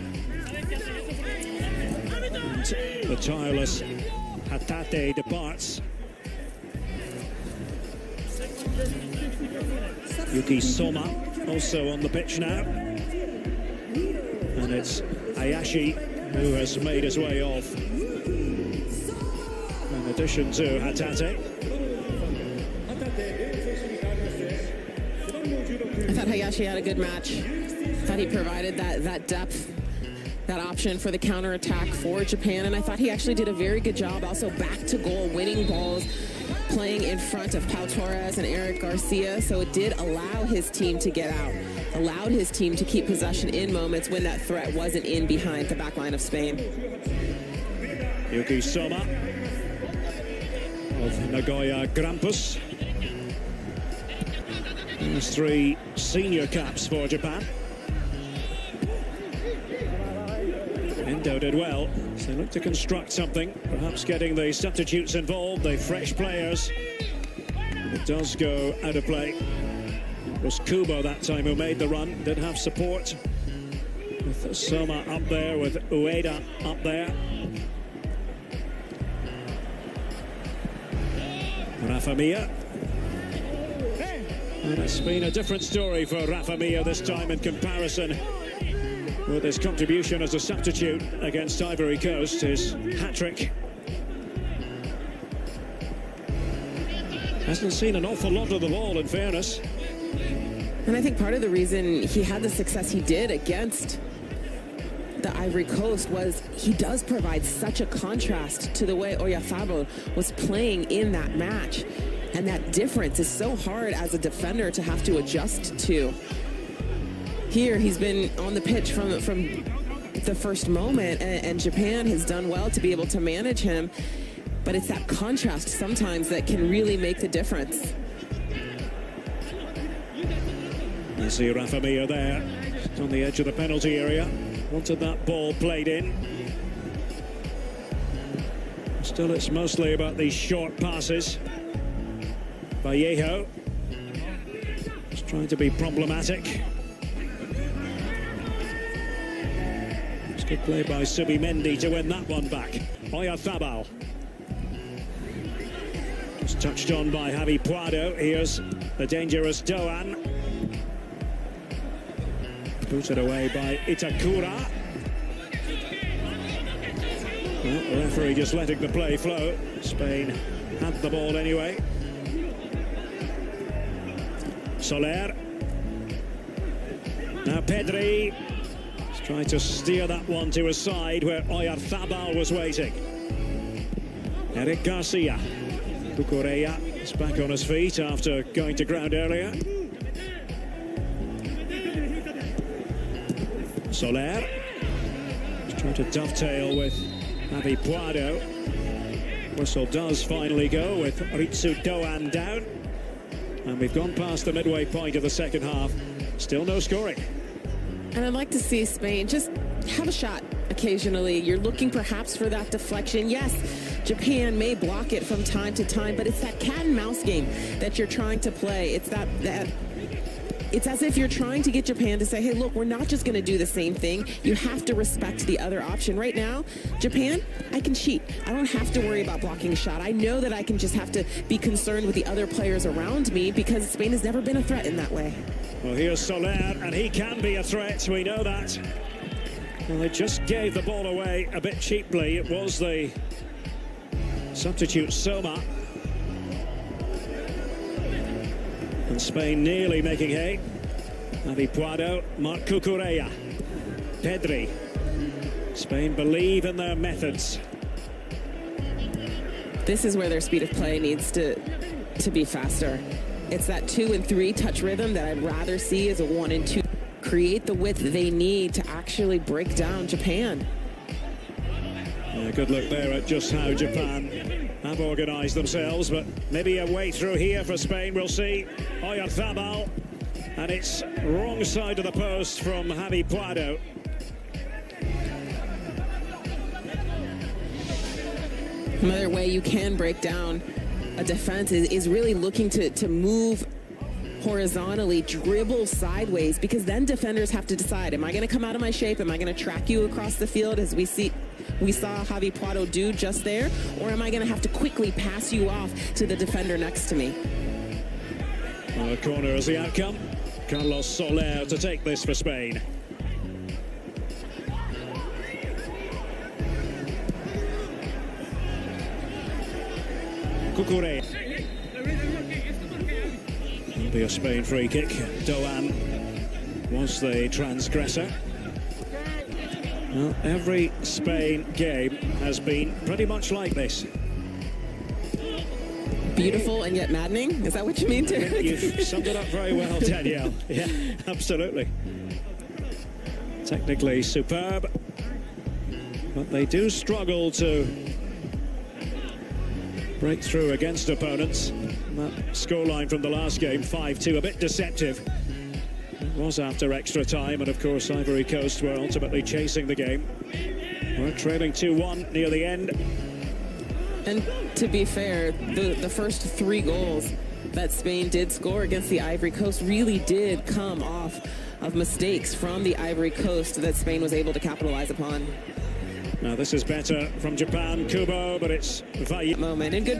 And the tireless Hatate departs. Yuki Soma also on the pitch now. And it's Ayashi who has made his way off. In addition to Hatate. I thought Hayashi had a good match. I thought he provided that depth, that option for the counterattack for Japan. And I thought he actually did a very good job also back to goal, winning balls, playing in front of Pau Torres and Eric Garcia. So it did allow his team to get out, allowed his team to keep possession in moments when that threat wasn't in behind the back line of Spain. Yuki Soma of Nagoya Grampus. There's 3 senior caps for Japan. Endo did well, so they look to construct something, perhaps getting the substitutes involved, the fresh players. It does go out of play. It was Kubo that time who made the run, did have support. With Soma up there, with Ueda up there. Rafa Mia. And it's been a different story for Rafa Mia this time in comparison with his contribution as a substitute against Ivory Coast, his hat-trick. Hasn't seen an awful lot of the ball, in fairness. And I think part of the reason he had the success he did against the Ivory Coast was he does provide such a contrast to the way Oyafabo was playing in that match. And that difference is so hard as a defender to have to adjust to. Here, he's been on the pitch from the first moment, and Japan has done well to be able to manage him. But it's that contrast sometimes that can really make the difference. You see Rafa Mir there, on the edge of the penalty area. Wanted that ball played in. Still, it's mostly about these short passes. Vallejo just trying to be problematic. It's good play by Subimendi to win that one back. Oyarzabal. Just touched on by Javi Puado. Here's the dangerous Doan. Put it away by Itakura. Well, the referee just letting the play flow. Spain had the ball anyway. Soler. Now Pedri. He's trying to steer that one to his side where Oyarzabal was waiting. Eric Garcia. Cucurella is back on his feet after going to ground earlier. Soler. He's trying to dovetail with Javi Puado. Whistle does finally go with Ritsu Doan down. And we've gone past the midway point of the second half. Still no scoring. And I'd like to see Spain just have a shot occasionally. You're looking perhaps for that deflection. Yes, Japan may block it from time to time, but it's that cat and mouse game that you're trying to play. It's that it's as if you're trying to get Japan to say, hey, look, we're not just going to do the same thing. You have to respect the other option. Right now, Japan, I can cheat. I don't have to worry about blocking a shot. I know that I can just have to be concerned with the other players around me because Spain has never been a threat in that way. Well, here's Soler, and he can be a threat. We know that. Well, they just gave the ball away a bit cheaply. It was the substitute Soma. And Spain nearly making hay. Javi Puado, Marc Cucurella, Pedri. Spain believe in their methods. This is where their speed of play needs to be faster. It's that 2 and 3 touch rhythm that I'd rather see as a 1 and 2. Create the width they need to actually break down Japan. Yeah, good look there at just how Japan have organised themselves, but maybe a way through here for Spain. We'll see. Oyarzabal, and it's wrong side of the post from Javi Puado. Another way you can break down a defense is really looking to move horizontally, dribble sideways, because then defenders have to decide, am I going to come out of my shape? Am I going to track you across the field as we saw Javi Puado do just there? Or am I going to have to quickly pass you off to the defender next to me? Well, a corner is the outcome. Carlos Soler to take this for Spain. Cucurella. It'll be a Spain free kick. Doan was the transgressor. Well, every Spain game has been pretty much like this. Beautiful and yet maddening? Is that what you mean, Derek? You've summed it up very well, Danielle. Yeah, absolutely. Technically superb, but they do struggle to break through against opponents. And that scoreline from the last game, 5-2, a bit deceptive. It was after extra time, and of course Ivory Coast were ultimately chasing the game. We're trailing 2-1 near the end. And to be fair, the first 3 goals that Spain did score against the Ivory Coast really did come off of mistakes from the Ivory Coast that Spain was able to capitalize upon. Now this is better from Japan, Kubo, but it's Valle. Moment, and good